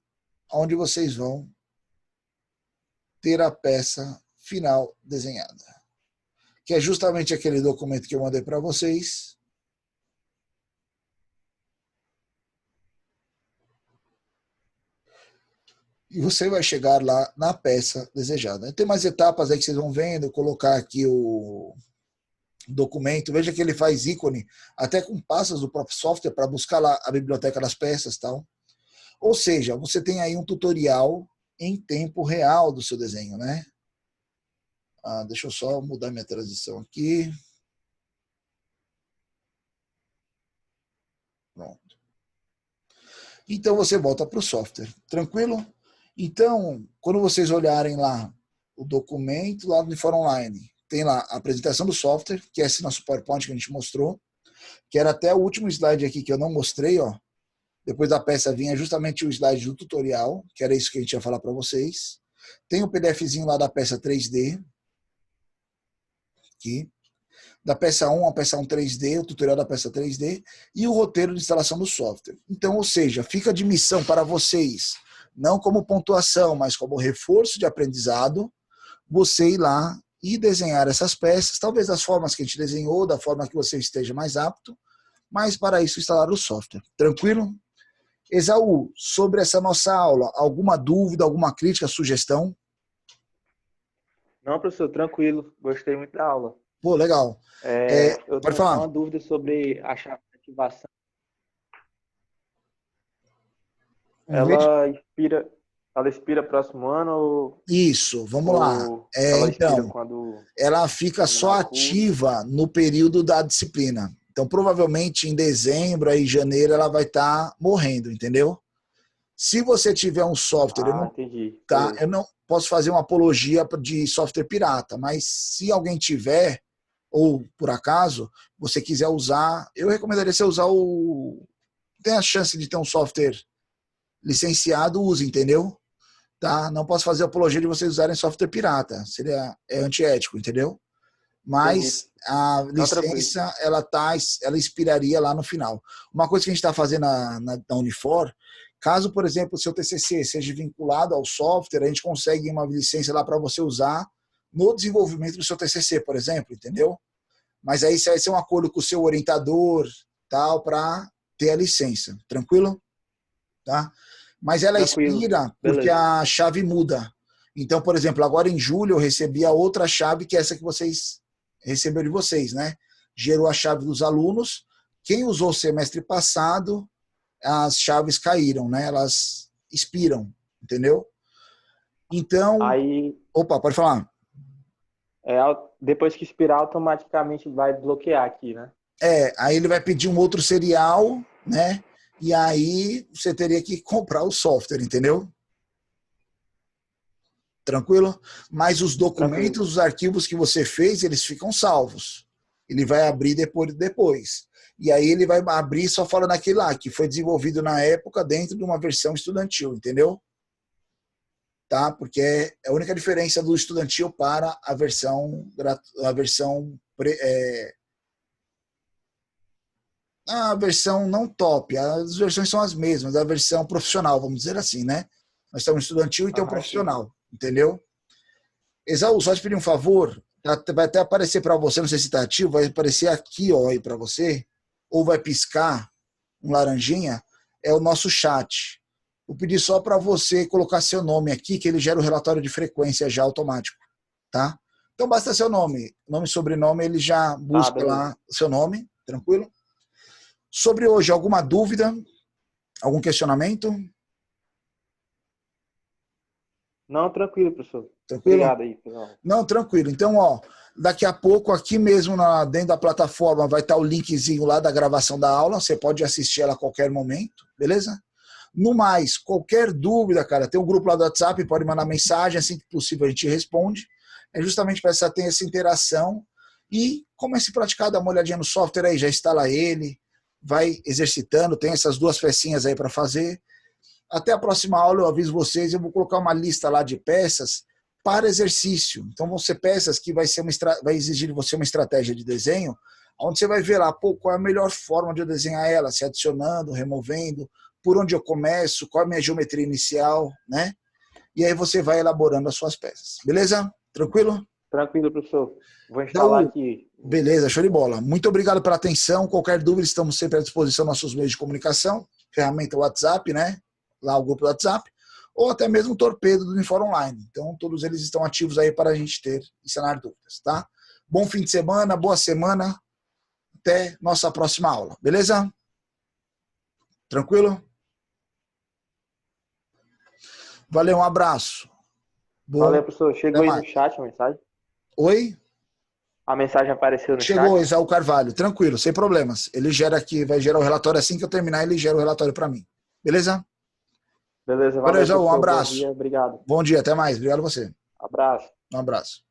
onde vocês vão ter a peça final desenhada. Que é justamente aquele documento que eu mandei para vocês. E você vai chegar lá na peça desejada. Tem mais etapas aí que vocês vão vendo, colocar aqui o documento. Veja que ele faz ícone, até com pastas do próprio software, para buscar lá a biblioteca das peças e tal. Ou seja, você tem aí um tutorial em tempo real do seu desenho, né? Deixa eu só mudar minha transição aqui. Pronto. Então você volta para o software. Tranquilo? Então, quando vocês olharem lá o documento, lá no Fórum Online, tem lá a apresentação do software, que é esse nosso PowerPoint que a gente mostrou, que era até o último slide aqui que eu não mostrei, ó. Depois da peça vinha justamente o slide do tutorial, que era isso que a gente ia falar para vocês. Tem o PDFzinho lá da peça 3D, aqui. Da peça 1 a peça 1 3D, o tutorial da peça 3D, e o roteiro de instalação do software. Então, ou seja, fica de missão para vocês, não como pontuação, mas como reforço de aprendizado, você ir lá e desenhar essas peças, talvez das formas que a gente desenhou, da forma que você esteja mais apto, mas para isso instalar o software. Tranquilo? Esaú, sobre essa nossa aula, alguma dúvida, alguma crítica, sugestão? Não, professor, tranquilo. Gostei muito da aula. Pô, legal. Eu Pode tenho só falar. uma dúvida sobre a chave de ativação. Ela expira próximo ano ou Isso, vamos lá. ela expira Então, quando ela fica só terminar o curso? ativa no período da disciplina. Então, provavelmente em dezembro, aí, janeiro, ela vai estar morrendo, entendeu? Se você tiver um software, Entendi. eu não posso fazer uma apologia de software pirata, mas se alguém tiver, ou por acaso, você quiser usar, eu recomendaria você usar tem a chance de ter um software licenciado, use, entendeu? Tá? Não posso fazer apologia de vocês usarem software pirata, é antiético, entendeu? Mas a licença, ela expiraria lá no final. Uma coisa que a gente está fazendo na Unifor, caso, por exemplo, o seu TCC seja vinculado ao software, a gente consegue uma licença lá para você usar no desenvolvimento do seu TCC, por exemplo, entendeu? Mas aí vai ser um acordo com o seu orientador, tal, para ter a licença. Tranquilo? Tá? Mas ela expira porque a chave muda. Então, por exemplo, agora em julho eu recebi a outra chave, que é essa que vocês recebeu de vocês, né? Gerou a chave dos alunos. Quem usou o semestre passado, as chaves caíram, né? Elas expiram, entendeu? Então, opa, pode falar. Depois que expirar, automaticamente vai bloquear aqui, né? Aí ele vai pedir um outro serial, né? E aí você teria que comprar o software, entendeu? Tranquilo? Mas os documentos, os arquivos que você fez, eles ficam salvos. Ele vai abrir depois. E aí ele vai abrir só falando aquele lá, que foi desenvolvido na época dentro de uma versão estudantil, entendeu? Tá? Porque é a única diferença do estudantil para a versão não top, as versões são as mesmas, a versão profissional, vamos dizer assim, né? Nós temos estudantil e tem o profissional, entendeu? Esaú, só te pedir um favor, vai até aparecer para você, não sei se está ativo, vai aparecer aqui, ó, aí para você, ou vai piscar um laranjinha, é o nosso chat. Vou pedir só para você colocar seu nome aqui, que ele gera o relatório de frequência já automático, tá? Então basta seu nome e sobrenome, ele já busca lá o seu nome, tranquilo? Sobre hoje, alguma dúvida? Algum questionamento? Não, tranquilo, professor. Tranquilo? Obrigado aí, pessoal. Não, tranquilo. Então, ó, daqui a pouco, aqui mesmo dentro da plataforma, vai estar o linkzinho lá da gravação da aula. Você pode assistir ela a qualquer momento, beleza? No mais, qualquer dúvida, cara, tem um grupo lá do WhatsApp, pode mandar mensagem, assim que possível a gente responde. É justamente para ter essa interação e comece a praticar, dá uma olhadinha no software aí, já instala ele, vai exercitando, tem essas 2 pecinhas aí para fazer. Até a próxima aula eu aviso vocês, eu vou colocar uma lista lá de peças para exercício. Então vão ser peças que vai exigir de você uma estratégia de desenho, onde você vai ver lá, pô, qual é a melhor forma de eu desenhar ela, se adicionando, removendo, por onde eu começo, qual é a minha geometria inicial, né? E aí você vai elaborando as suas peças. Beleza? Tranquilo? Tranquilo, professor. Vou instalar aqui. Beleza, show de bola. Muito obrigado pela atenção. Qualquer dúvida, estamos sempre à disposição dos nossos meios de comunicação. Ferramenta WhatsApp, né? Lá o grupo do WhatsApp. Ou até mesmo o torpedo do Unifor Online. Então, todos eles estão ativos aí para a gente ter e sanar dúvidas, tá? Bom fim de semana, boa semana. Até nossa próxima aula. Beleza? Tranquilo? Valeu, um abraço. Valeu, professor. Chegou aí no chat a mensagem? Oi? A mensagem apareceu no chat? Chegou, Isaú Carvalho. Tranquilo, sem problemas. Ele gera aqui, vai gerar o relatório assim que eu terminar, ele gera o relatório para mim. Beleza? Beleza, valeu, Isaú, um professor. abraço. Bom dia, obrigado. Bom dia, até mais. Obrigado a você. Abraço. Um abraço.